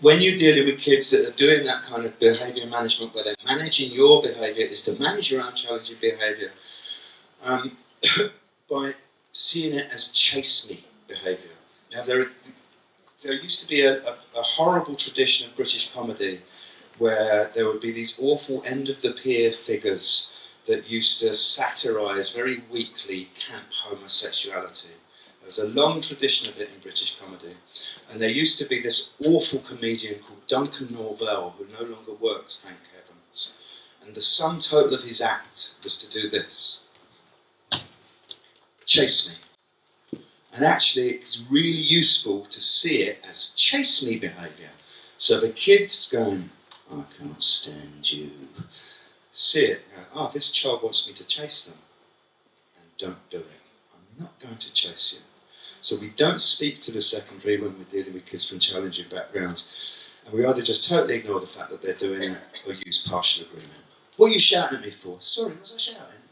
when you're dealing with kids that are doing that kind of behaviour management, where they're managing your behaviour, is to manage your own challenging behaviour by seeing it as chase me behaviour. Now there used to be a horrible tradition of British comedy where there would be these awful end of the pier figures that used to satirise very weakly camp homosexuality. There was a long tradition of it in British comedy. And there used to be this awful comedian called Duncan Norvell, who no longer works, thank heavens. And the sum total of his act was to do this. Chase me. And actually it's really useful to see it as chase me behaviour. So if a kid's going, I can't stand you, see it, go, this child wants me to chase them, and don't do it. I'm not going to chase you. So we don't speak to the secondary when we're dealing with kids from challenging backgrounds, and we either just totally ignore the fact that they're doing it or use partial agreement. What are you shouting at me for? Sorry, was I shouting?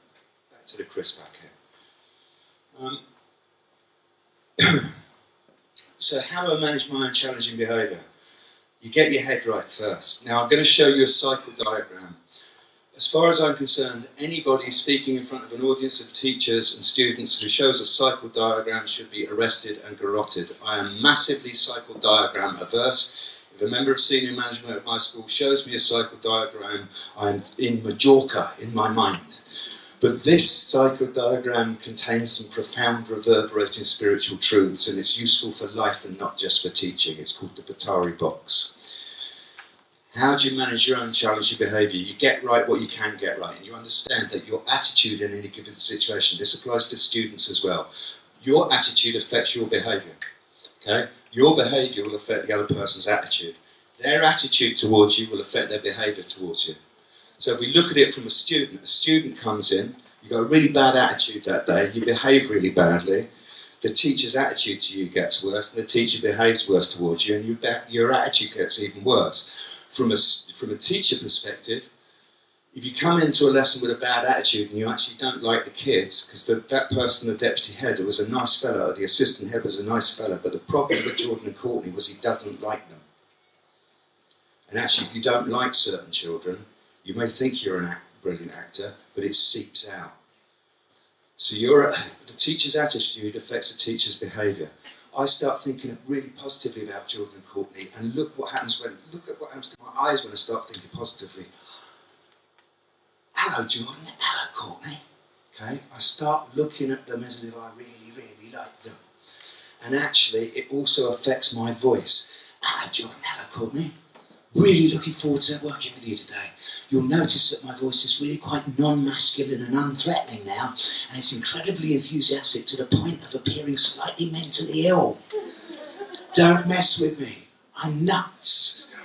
Back to the Chris back here. So how do I manage my own challenging behaviour? You get your head right first. Now I'm going to show you a cycle diagram. As far as I'm concerned, anybody speaking in front of an audience of teachers and students who shows a cycle diagram should be arrested and garroted. I am massively cycle diagram averse. If a member of senior management at my school shows me a cycle diagram, I'm in Majorca in my mind. But this cycle diagram contains some profound reverberating spiritual truths, and it's useful for life and not just for teaching. It's called the Batari box. How do you manage your own challenging behaviour? You get right what you can get right, and you understand that your attitude in any given situation, this applies to students as well, your attitude affects your behaviour. Okay? Your behaviour will affect the other person's attitude. Their attitude towards you will affect their behaviour towards you. So if we look at it from a student comes in, you've got a really bad attitude that day, you behave really badly, the teacher's attitude to you gets worse, and the teacher behaves worse towards you, and your attitude gets even worse. From a teacher perspective, if you come into a lesson with a bad attitude and you actually don't like the kids, because that person, the deputy head, was a nice fellow, or the assistant head was a nice fellow, but the problem with Jordan and Courtney was he doesn't like them. And actually, if you don't like certain children, you may think you're a brilliant actor, but it seeps out. So the teacher's attitude affects the teacher's behaviour. I start thinking really positively about Jordan and Courtney, and look at what happens to my eyes when I start thinking positively. Hello, Jordan. Hello, Courtney. Okay, I start looking at them as if I really, really like them. And actually, it also affects my voice. Hello, Jordan. Hello, Courtney. Really looking forward to working with you today. You'll notice that my voice is really quite non-masculine and unthreatening now, and it's incredibly enthusiastic to the point of appearing slightly mentally ill. Don't mess with me. I'm nuts.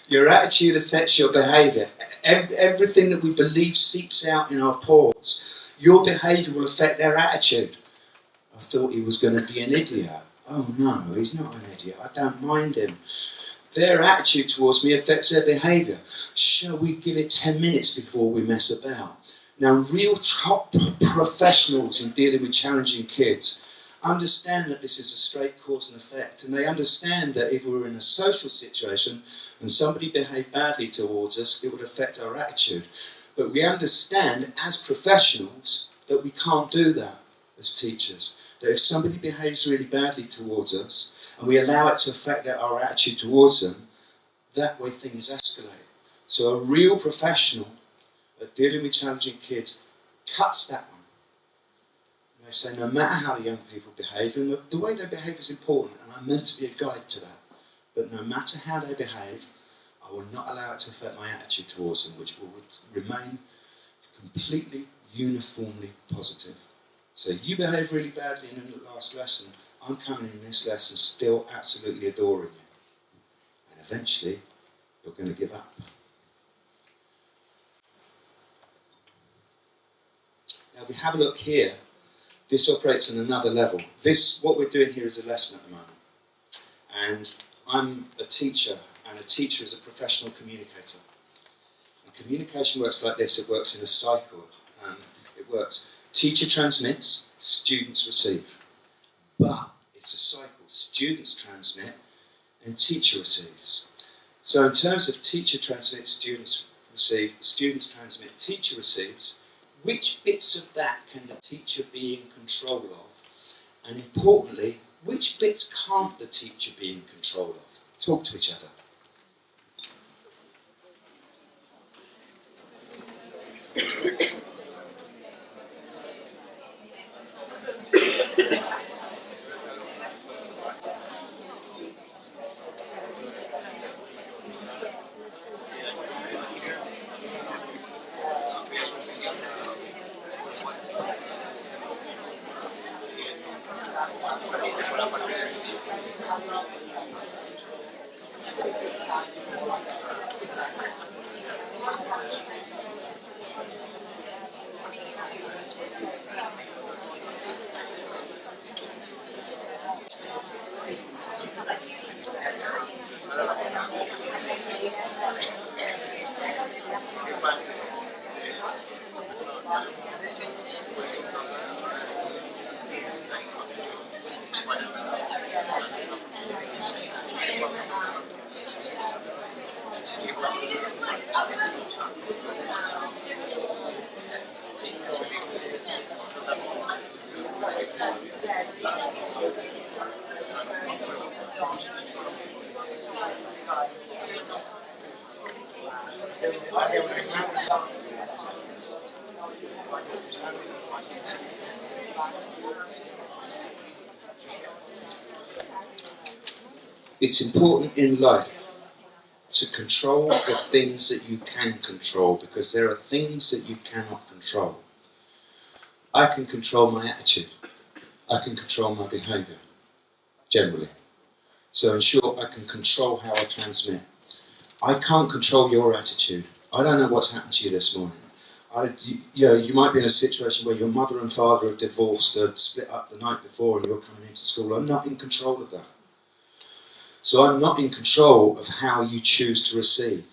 Your attitude affects your behaviour. Everything that we believe seeps out in our pores. Your behaviour will affect their attitude. I thought he was going to be an idiot. Oh no, he's not an idiot. I don't mind him. Their attitude towards me affects their behaviour. Shall we give it 10 minutes before we mess about? Now, real top professionals in dealing with challenging kids understand that this is a straight cause and effect, and they understand that if we're in a social situation and somebody behaved badly towards us, it would affect our attitude. But we understand as professionals that we can't do that as teachers. That if somebody behaves really badly towards us, and we allow it to affect our attitude towards them, that way things escalate. So a real professional at dealing with challenging kids cuts that one. And they say, no matter how the young people behave, and the way they behave is important, and I'm meant to be a guide to that, but no matter how they behave, I will not allow it to affect my attitude towards them, which will remain completely uniformly positive. So you behave really badly in the last lesson, I'm coming in this lesson still absolutely adoring you. And eventually, you're going to give up. Now, if we have a look here, this operates on another level. What we're doing here is a lesson at the moment. And I'm a teacher, and a teacher is a professional communicator. And communication works like this. It works in a cycle. It works. Teacher transmits, students receive. But it's a cycle. Students transmit and teacher receives. So in terms of teacher transmits, students receive, students transmit, teacher receives, which bits of that can the teacher be in control of? And importantly, which bits can't the teacher be in control of? Talk to each other. It's important in life to control the things that you can control, because there are things that you cannot control. I can control my attitude. I can control my behaviour, generally. So in short, I can control how I transmit. I can't control your attitude. I don't know what's happened to you this morning. You might be in a situation where your mother and father have divorced or split up the night before and you're coming into school. I'm not in control of that. So I'm not in control of how you choose to receive.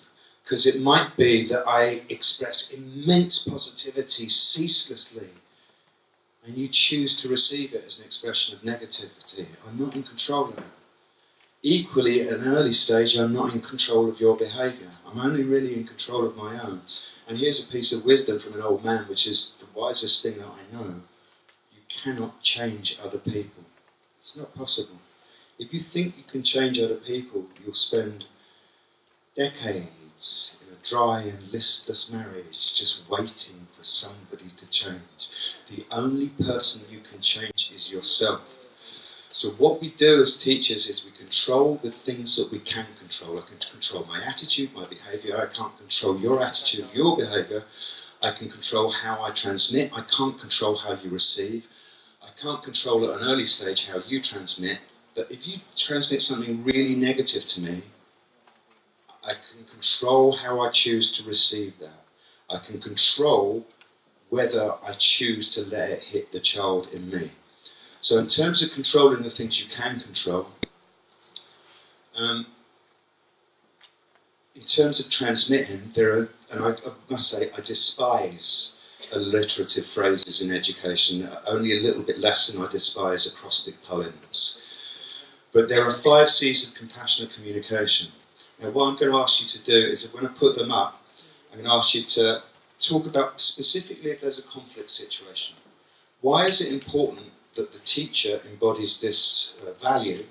Because it might be that I express immense positivity ceaselessly and you choose to receive it as an expression of negativity. I'm not in control of that. Equally, at an early stage, I'm not in control of your behaviour. I'm only really in control of my own. And here's a piece of wisdom from an old man, which is the wisest thing that I know. You cannot change other people. It's not possible. If you think you can change other people, you'll spend decades in a dry and listless marriage just waiting for somebody to change. The only person you can change is yourself. So what we do as teachers is we control the things that we can control. I can control my attitude, my behaviour. I can't control your attitude, your behaviour. I can control how I transmit. I can't control how you receive. I can't control at an early stage how you transmit. But if you transmit something really negative to me, I can control how I choose to receive that. I can control whether I choose to let it hit the child in me. So in terms of controlling the things you can control, in terms of transmitting, there are, and I must say, I despise alliterative phrases in education, only a little bit less than I despise acrostic poems. But there are 5 C's of compassionate communication. Now what I'm going to ask you to do is, when I put them up, I'm going to ask you to talk about specifically if there's a conflict situation. Why is it important that the teacher embodies this value,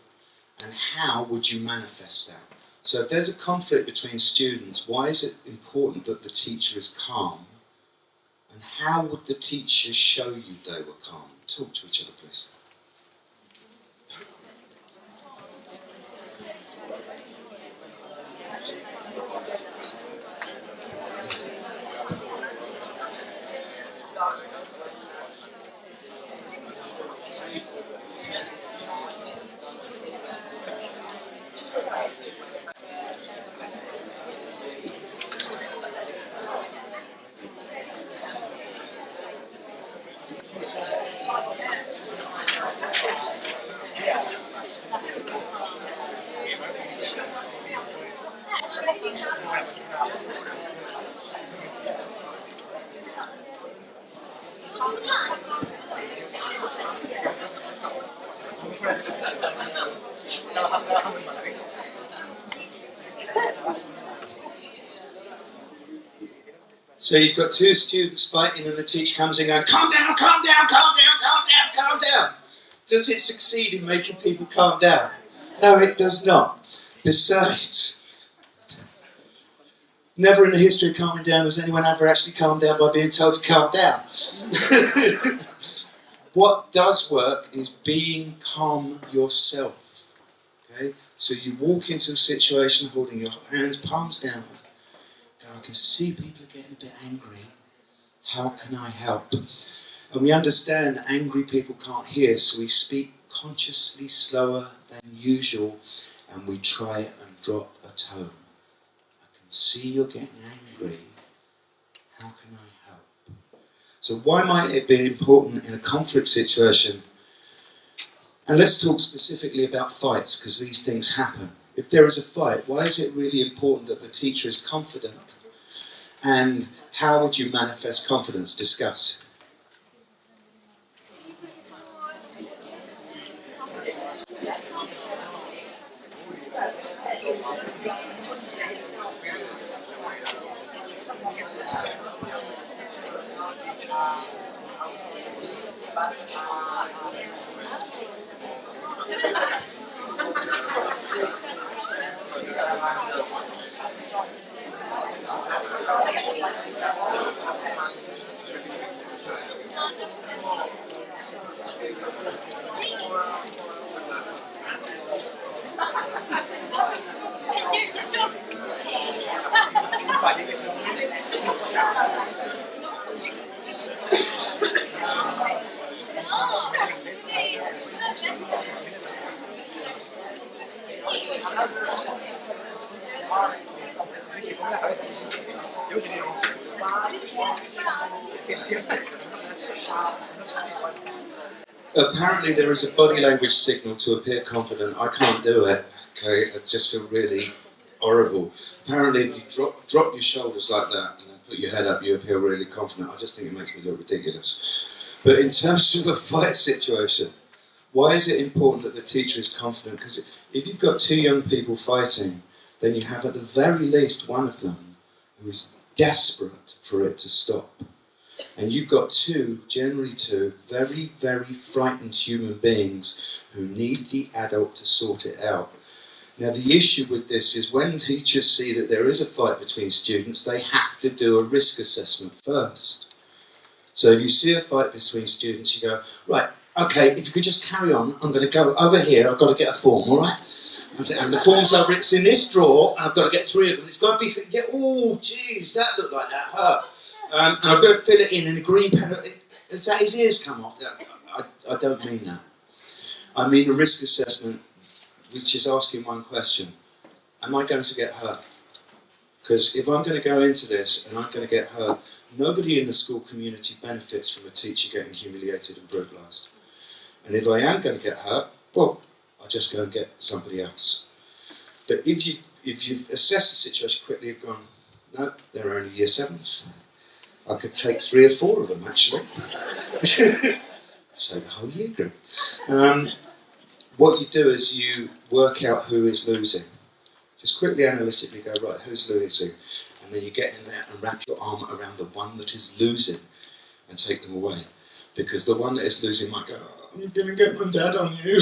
and how would you manifest that? So if there's a conflict between students, why is it important that the teacher is calm, and how would the teacher show you they were calm? Talk to each other, please. So you've got 2 students fighting and the teacher comes in going, calm down, calm down, calm down, calm down, calm down. Does it succeed in making people calm down? No, it does not. Besides, never in the history of calming down has anyone ever actually calmed down by being told to calm down. What does work is being calm yourself. Okay? So you walk into a situation holding your hands, palms down. I can see people are getting a bit angry. How can I help? And we understand that angry people can't hear, so we speak consciously slower than usual, and we try and drop a tone. I can see you're getting angry. How can I help? So why might it be important in a conflict situation? And let's talk specifically about fights, because these things happen. If there is a fight, why is it really important that the teacher is confident? And how would you manifest confidence? Discuss. Apparently there is a body language signal to appear confident. I can't do it. Okay, I just feel really horrible. Apparently if you drop your shoulders like that and then put your head up, you appear really confident. I just think it makes me look ridiculous. But in terms of a fight situation, why is it important that the teacher is confident? Because if you've got two young people fighting, then you have at the very least one of them who is desperate for it to stop. And you've got generally two, very, very frightened human beings who need the adult to sort it out. Now the issue with this is when teachers see that there is a fight between students, they have to do a risk assessment first. So if you see a fight between students, you go, right, okay, if you could just carry on, I'm going to go over here, I've got to get a form, all right? And the form's over, it's in this drawer, and I've got to get 3 of them. It's got to be, oh, geez, that looked like that hurt. And I've got to fill it in a green pen. Is that his ears come off? I don't mean that. I mean a risk assessment, which is asking one question. Am I going to get hurt? Because if I'm going to go into this and I'm going to get hurt, nobody in the school community benefits from a teacher getting humiliated and brutalised. And if I am going to get hurt, well, I'll just go and get somebody else. But if you've assessed the situation quickly, you've gone, no, they're only year 7s. I could take 3 or 4 of them, actually. So the whole year group. What you do is you work out who is losing. Just quickly analytically go, right, who's losing? And then you get in there and wrap your arm around the one that is losing and take them away. Because the one that is losing might go, oh, I'm going to get my dad on you.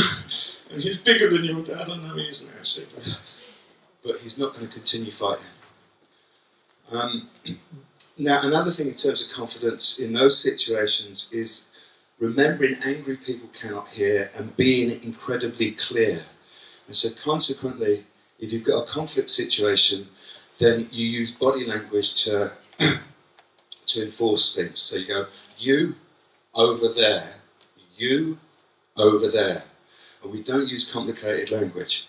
And he's bigger than your dad. I know he isn't actually. But he's not going to continue fighting. Now, another thing in terms of confidence in those situations is remembering angry people cannot hear and being incredibly clear. And so consequently, if you've got a conflict situation, then you use body language to enforce things. So you go, you over there, you over there. And we don't use complicated language.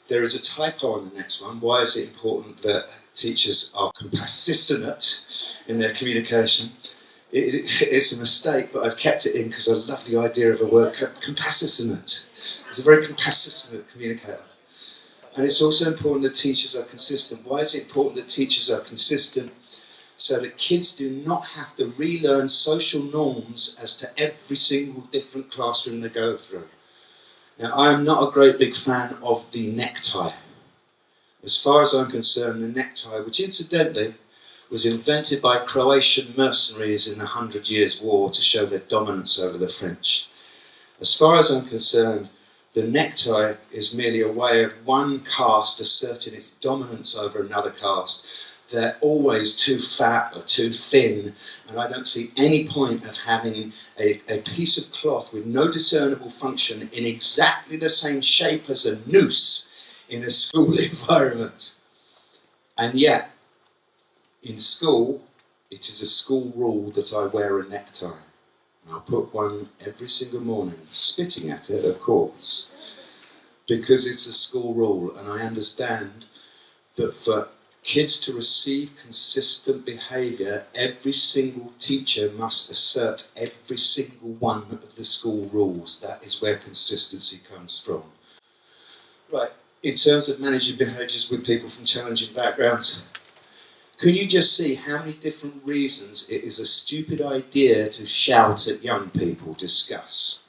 There is a typo on the next one. Why is it important that teachers are compassionate in their communication? It's a mistake, but I've kept it in because I love the idea of a word, compassionate. It's a very compassionate communicator. And it's also important that teachers are consistent. Why is it important that teachers are consistent? So that kids do not have to relearn social norms as to every single different classroom they go through. Now, I am not a great big fan of the necktie. As far as I'm concerned, the necktie, which incidentally was invented by Croatian mercenaries in the 100 Years' War to show their dominance over the French. As far as I'm concerned, the necktie is merely a way of one caste asserting its dominance over another caste. They're always too fat or too thin, and I don't see any point of having a piece of cloth with no discernible function in exactly the same shape as a noose in a school environment. And yet, in school, it is a school rule that I wear a necktie. And I'll put one every single morning, spitting at it, of course, because it's a school rule, and I understand that for kids to receive consistent behaviour, every single teacher must assert every single one of the school rules. That is where consistency comes from. Right, in terms of managing behaviours with people from challenging backgrounds, can you just see how many different reasons it is a stupid idea to shout at young people? Discuss.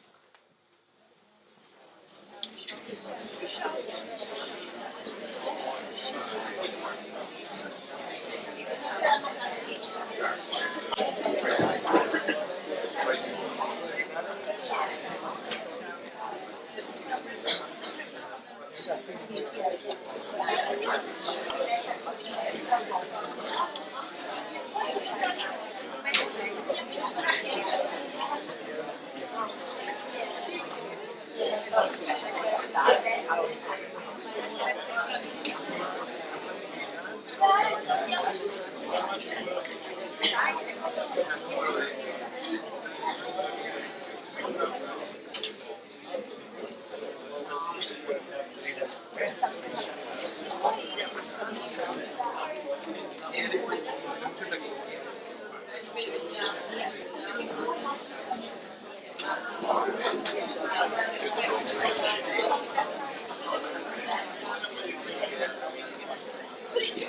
Damn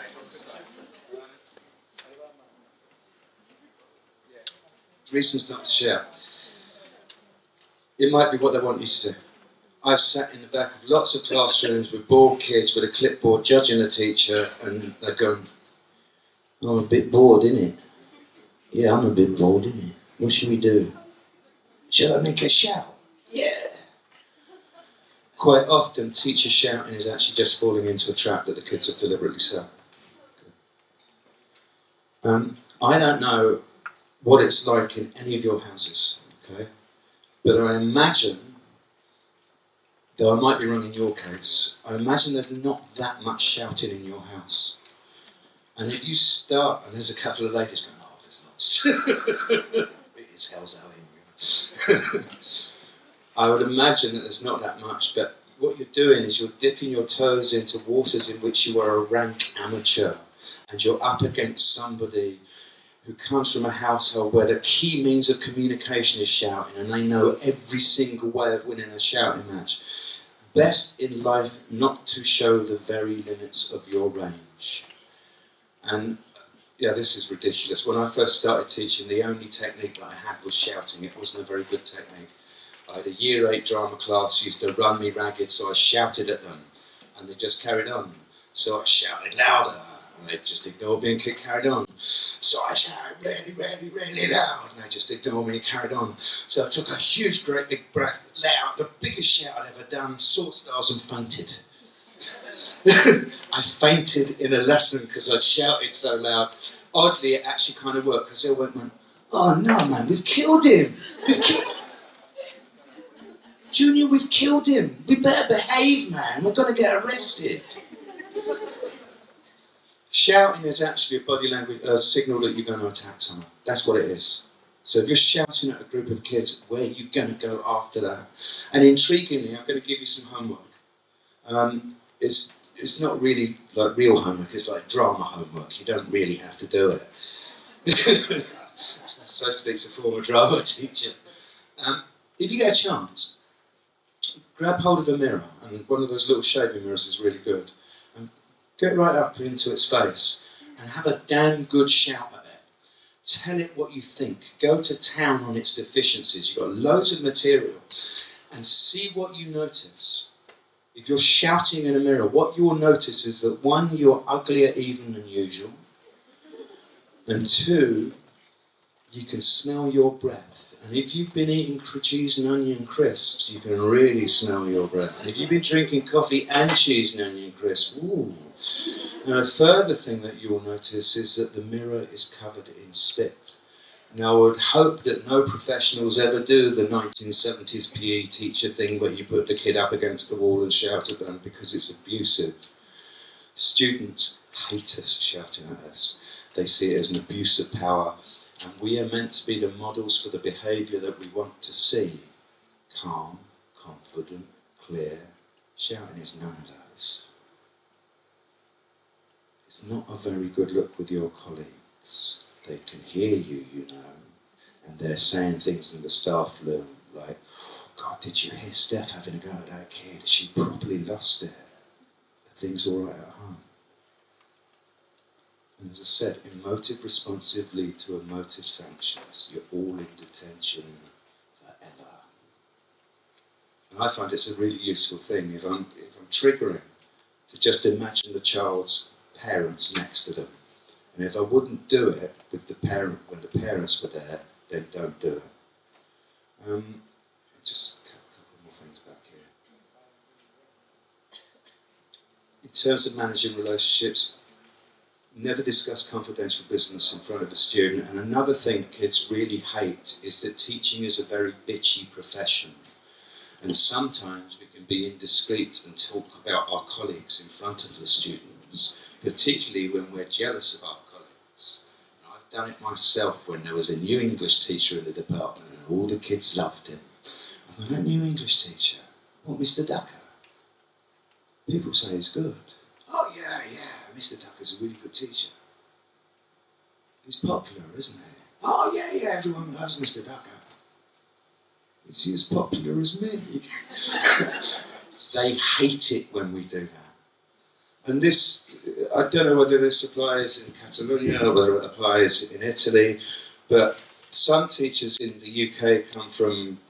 it. So, reasons not to shout. It might be what they want you to do. I've sat in the back of lots of classrooms with bored kids with a clipboard judging the teacher, and they've gone, I'm a bit bored, innit? Yeah, I'm a bit bored, innit? What should we do? Shall I make a shout? Yeah. Quite often, teachers shouting is actually just falling into a trap that the kids have deliberately set. I don't know what it's like in any of your houses, okay? But I imagine, though I might be wrong in your case, I imagine there's not that much shouting in your house. And if you start, and there's a couple of ladies going, oh, there's lots. It's hell's out in you. I would imagine that there's not that much, but what you're doing is you're dipping your toes into waters in which you are a rank amateur, and you're up against somebody who comes from a household where the key means of communication is shouting, and they know every single way of winning a shouting match. Best in life not to show the very limits of your range. And yeah, this is ridiculous. When I first started teaching, the only technique that I had was shouting. It wasn't a very good technique. I had a year 8 drama class, used to run me ragged, so I shouted at them, and they just carried on. So I shouted louder, and they just ignored me and carried on. So I shouted really, really, really loud, and they just ignored me and carried on. So I took a huge, great big breath, let out the biggest shout I'd ever done, saw stars and fainted. I fainted in a lesson because I'd shouted so loud. Oddly, it actually kind of worked, because they all went, oh no man, we've killed him. Junior, we've killed him. We better behave, man. We're going to get arrested. Shouting is actually a body language signal that you're going to attack someone. That's what it is. So if you're shouting at a group of kids, where are you going to go after that? And intriguingly, I'm going to give you some homework. It's not really like real homework. It's like drama homework. You don't really have to do it. So speaks a former drama teacher. If you get a chance, grab hold of a mirror, and one of those little shaving mirrors is really good, and get right up into its face and have a damn good shout at it. Tell it what you think. Go to town on its deficiencies. You've got loads of material, and see what you notice. If you're shouting in a mirror, what you will notice is that 1, you're uglier even than usual, and 2, you can smell your breath. And if you've been eating cheese and onion crisps, you can really smell your breath. And if you've been drinking coffee and cheese and onion crisps, ooh. Now, a further thing that you'll notice is that the mirror is covered in spit. Now, I would hope that no professionals ever do the 1970s PE teacher thing where you put the kid up against the wall and shout at them, because it's abusive. Students hate us shouting at us. They see it as an abuse of power. And we are meant to be the models for the behaviour that we want to see. Calm, confident, clear. Shouting is none of those. It's not a very good look with your colleagues. They can hear you, you know, and they're saying things in the staff room like, God, did you hear Steph having a go at that kid? She properly lost it. Are things all right at home? And as I said, emotive responsive lead to emotive sanctions. You're all in detention forever. And I find it's a really useful thing if I'm triggering to just imagine the child's parents next to them. And if I wouldn't do it with the parent when the parents were there, then don't do it. Just a couple more things back here. In terms of managing relationships, never discuss confidential business in front of a student. And another thing kids really hate is that teaching is a very bitchy profession. And sometimes we can be indiscreet and talk about our colleagues in front of the students, particularly when we're jealous of our colleagues. And I've done it myself when there was a new English teacher in the department and all the kids loved him. I thought, that new English teacher? What, Mr. Ducker? People say he's good. Oh yeah, Mr. Ducker's a really good teacher. He's popular, isn't he? Oh, yeah, yeah, everyone loves Mr. Ducker. Is he as popular as me? They hate it when we do that. And this, I don't know whether this applies in Catalonia or whether it applies in Italy, but some teachers in the UK come from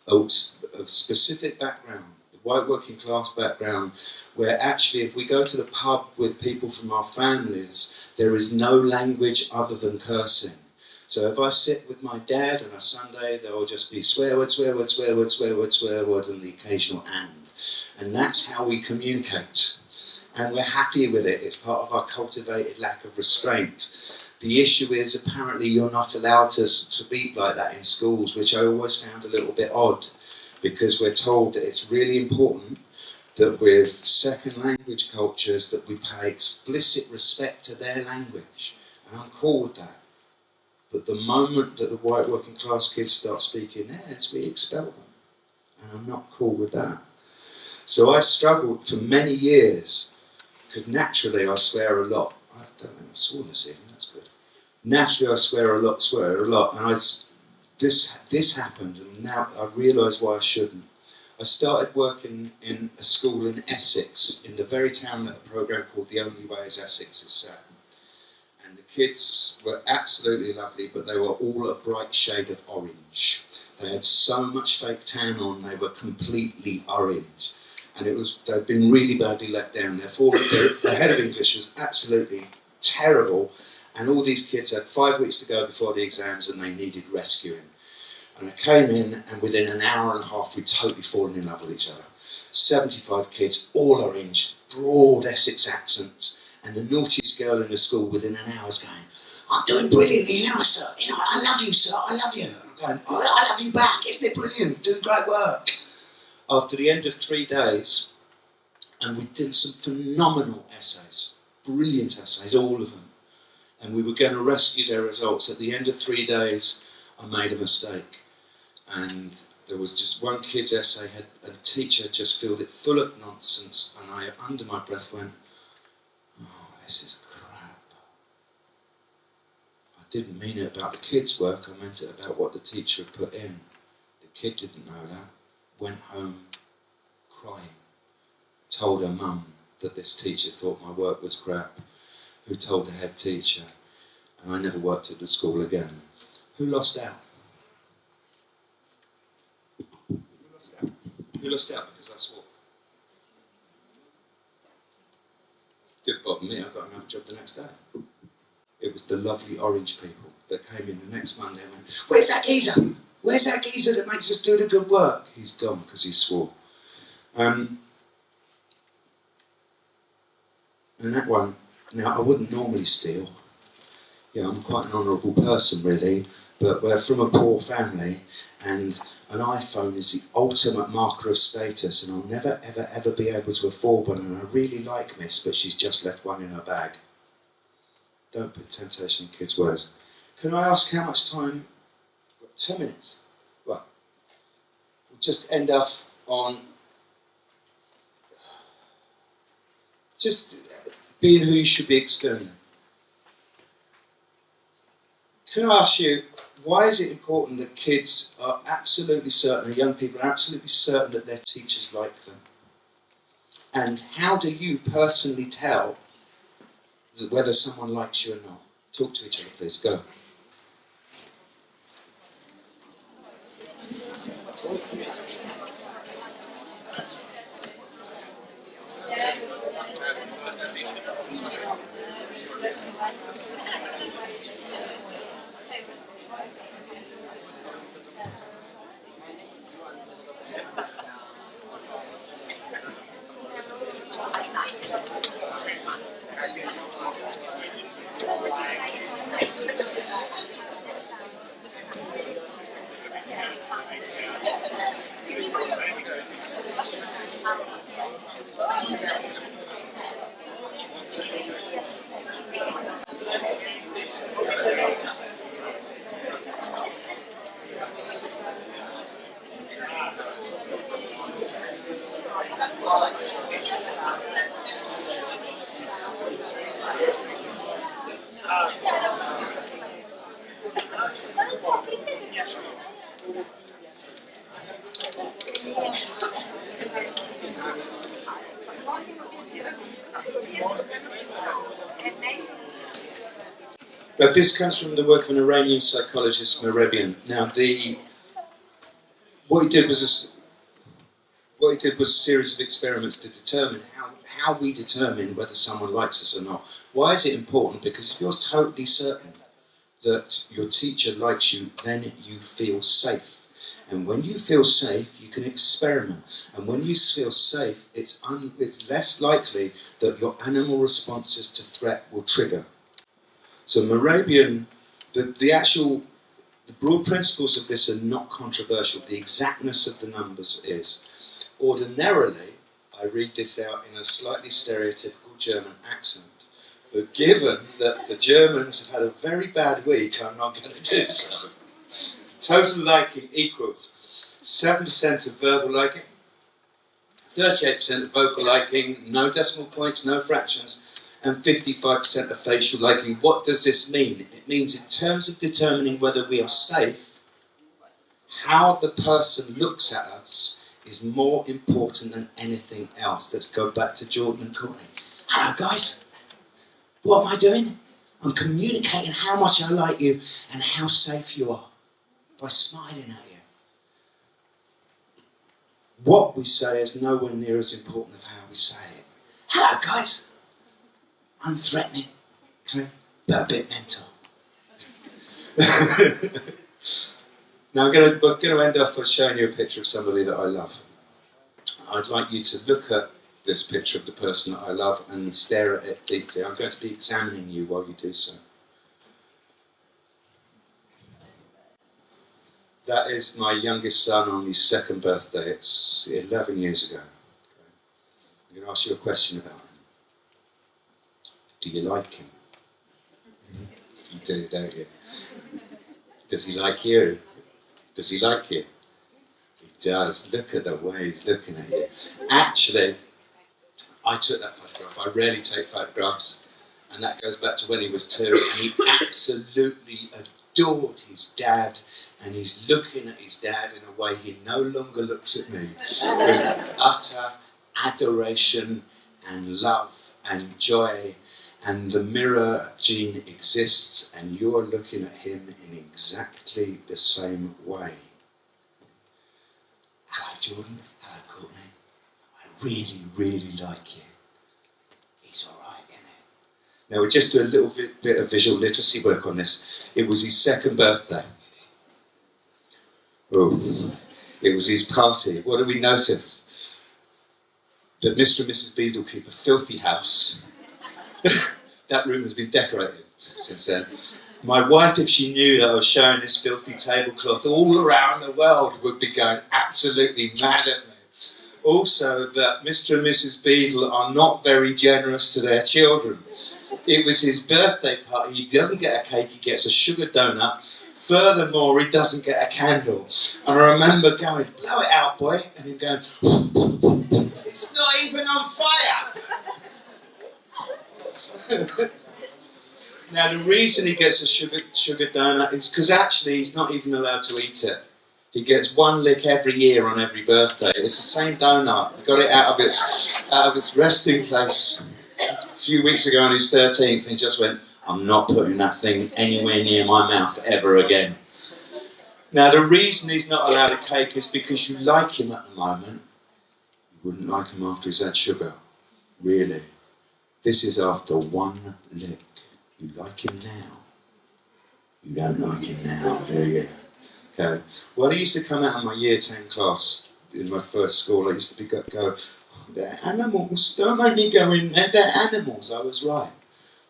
a specific background, the white working class background, where actually if we go to the pub with people from our families, there is no language other than cursing. So if I sit with my dad on a Sunday, there will just be swear word, swear word, swear word, swear word, swear word, and the occasional and. And that's how we communicate. And we're happy with it. It's part of our cultivated lack of restraint. The issue is apparently you're not allowed to speak like that in schools, which I always found a little bit odd, because we're told that it's really important that with second language cultures that we pay explicit respect to their language. And I'm cool with that. But the moment that the white working class kids start speaking theirs, we expel them. And I'm not cool with that. So I struggled for many years, because naturally I swear a lot. I don't think I've sworn this evening, that's good. Naturally I swear a lot, and this happened, and now I realise why I shouldn't. I started working in a school in Essex, in the very town that a programme called The Only Way is Essex is set. And the kids were absolutely lovely, but they were all a bright shade of orange. They had so much fake tan on, they were completely orange. And they'd been really badly let down. Their head of English was absolutely terrible, and all these kids had 5 weeks to go before the exams and they needed rescuing. And I came in, and within an hour and a half we'd totally fallen in love with each other. 75 kids, all orange, broad Essex accents, and the naughtiest girl in the school within an hour was going, I'm doing brilliantly, sir. I love you, sir, I love you. I'm going, oh, I love you back, isn't it brilliant, doing great work. After the end of 3 days, and we did some phenomenal essays, brilliant essays, all of them. And we were going to rescue their results. At the end of 3 days, I made a mistake. And there was just one kid's essay, a teacher just filled it full of nonsense, and I, under my breath, went, oh, this is crap. I didn't mean it about the kid's work, I meant it about what the teacher had put in. The kid didn't know that. Went home crying, told her mum that this teacher thought my work was crap, who told the head teacher, and I never worked at the school again. Who lost out? Who lost out? Who lost out because I swore? Didn't bother me, I got another job the next day. It was the lovely orange people that came in the next Monday and went, where's that geezer? Where's that geezer that makes us do the good work? He's gone because he swore. And that one, now I wouldn't normally steal. I'm quite an honourable person really, but we're from a poor family and an iPhone is the ultimate marker of status, and I'll never ever ever be able to afford one, and I really like Miss, but she's just left one in her bag. Don't put temptation in kids' words. Can I ask how much time? 10 minutes. Right. We'll just end up on just being who you should be externally. Can I ask you, why is it important that kids are absolutely certain, or young people are absolutely certain that their teachers like them? And how do you personally tell that whether someone likes you or not? Talk to each other, please. Go. But this comes from the work of an Iranian psychologist, Mehrabian. Now, what he did was a series of experiments to determine how we determine whether someone likes us or not. Why is it important? Because if you're totally certain that your teacher likes you, then you feel safe. And when you feel safe, you can experiment. And when you feel safe, it's less likely that your animal responses to threat will trigger. So Mehrabian, the broad principles of this are not controversial. The exactness of the numbers is. Ordinarily, I read this out in a slightly stereotypical German accent. But given that the Germans have had a very bad week, I'm not going to do so. Total liking equals 7% of verbal liking, 38% of vocal liking, no decimal points, no fractions, and 55% of facial liking. What does this mean? It means in terms of determining whether we are safe, how the person looks at us is more important than anything else. Let's go back to Jordan and Courtney. Hello guys, what am I doing? I'm communicating how much I like you and how safe you are by smiling at you. What we say is nowhere near as important as how we say it. Hello guys, unthreatening, okay, but a bit mental. Now I'm going to end off by showing you a picture of somebody that I love. I'd like you to look at this picture of the person that I love and stare at it deeply. I'm going to be examining you while you do so. That is my youngest son on his second birthday. It's 11 years ago. I'm going to ask you a question about him. Do you like him? You do, don't you? Does he like you? Does he like you? He does. Look at the way he's looking at you. Actually, I took that photograph. I rarely take photographs. And that goes back to when he was 2. And he absolutely adored his dad. And he's looking at his dad in a way he no longer looks at me. With utter adoration and love and joy. And the mirror gene exists, and you're looking at him in exactly the same way. Hello, Jordan. Hello, Courtney. I really, really like you. He's all right, isn't he? Now, we'll just do a little bit of visual literacy work on this. It was his second birthday. Oh, it was his party. What do we notice? That Mr. and Mrs. Beadle keep a filthy house. That room has been decorated since then. My wife, if she knew that I was showing this filthy tablecloth all around the world, would be going absolutely mad at me. Also, that Mr. and Mrs. Beadle are not very generous to their children. It was his birthday party. He doesn't get a cake, he gets a sugar donut. Furthermore, he doesn't get a candle. And I remember going, blow it out, boy. And him going, it's not even on fire. Now, the reason he gets a sugar donut is because actually he's not even allowed to eat it. He gets one lick every year on every birthday. It's the same donut. He got it out of its resting place a few weeks ago on his 13th, and he just went, I'm not putting that thing anywhere near my mouth ever again. Now, the reason he's not allowed a cake is because you like him at the moment. You wouldn't like him after he's had sugar. Really. This is after one lick. You like him now. You don't like him now, do you? Okay. Well, I used to come out of my year 10 class in my first school. I used to go, oh, they're animals. Don't make me go in there. They're animals. I was right.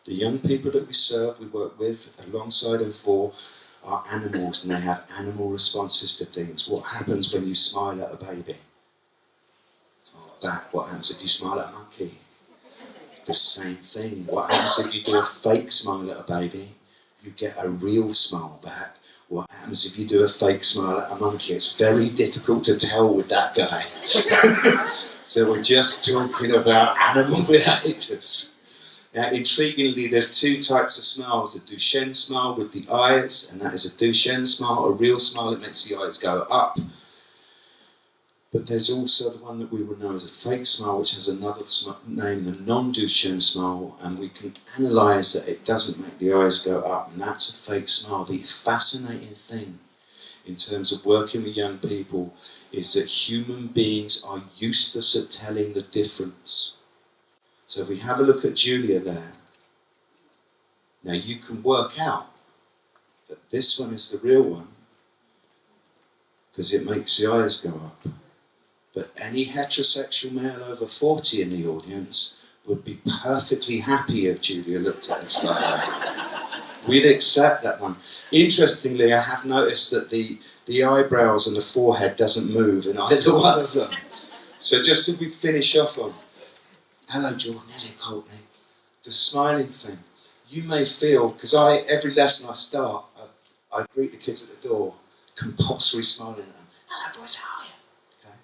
The young people that we serve, we work with, alongside and for, are animals, and they have animal responses to things. What happens when you smile at a baby? Smile back. What happens if you smile at a monkey? The same thing. What happens if you do a fake smile at a baby? You get a real smile back. What happens if you do a fake smile at a monkey? It's very difficult to tell with that guy. So we're just talking about animal behaviours. Now, intriguingly, there's 2 types of smiles. A Duchenne smile with the eyes, and that is a Duchenne smile. A real smile, it makes the eyes go up. But there's also the one that we will know as a fake smile, which has another name, the non-Duchenne smile, and we can analyse that it doesn't make the eyes go up, and that's a fake smile. The fascinating thing in terms of working with young people is that human beings are useless at telling the difference. So if we have a look at Julia there, now you can work out that this one is the real one because it makes the eyes go up. But any heterosexual male over 40 in the audience would be perfectly happy if Julia looked at us like that. We'd accept that one. Interestingly, I have noticed that the eyebrows and the forehead doesn't move in either one of them. So just to we finish off on, hello Jordan, hello Courtney, the smiling thing. You may feel, because every lesson I start, I greet the kids at the door, compulsory smiling at them. Hello boys, how are you? Okay.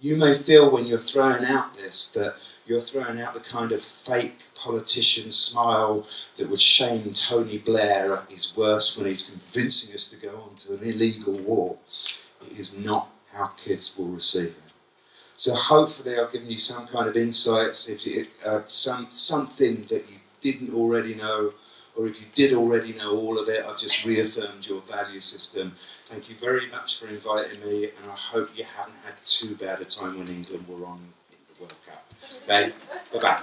You may feel when you're throwing out this, that you're throwing out the kind of fake politician smile that would shame Tony Blair at his worst when he's convincing us to go on to an illegal war. It is not how kids will receive it. So hopefully I've given you some kind of insights, if you, something that you didn't already know, or if you did already know all of it, I've just reaffirmed your value system. Thank you very much for inviting me, and I hope you haven't had too bad a time when England were on in the World Cup. Okay, bye-bye.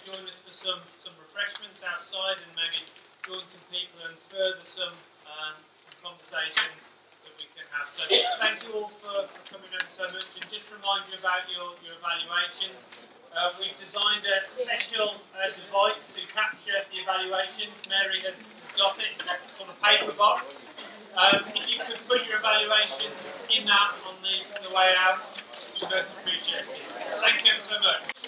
Join us for some refreshments outside and maybe join some people and further some conversations that we can have. So thank you all for coming in so much, and just remind you about your evaluations. We've designed a special device to capture the evaluations. Mary has got it. It's called a paper box. If you could put your evaluations in that on the way out, we'd most appreciate it. Thank you so much.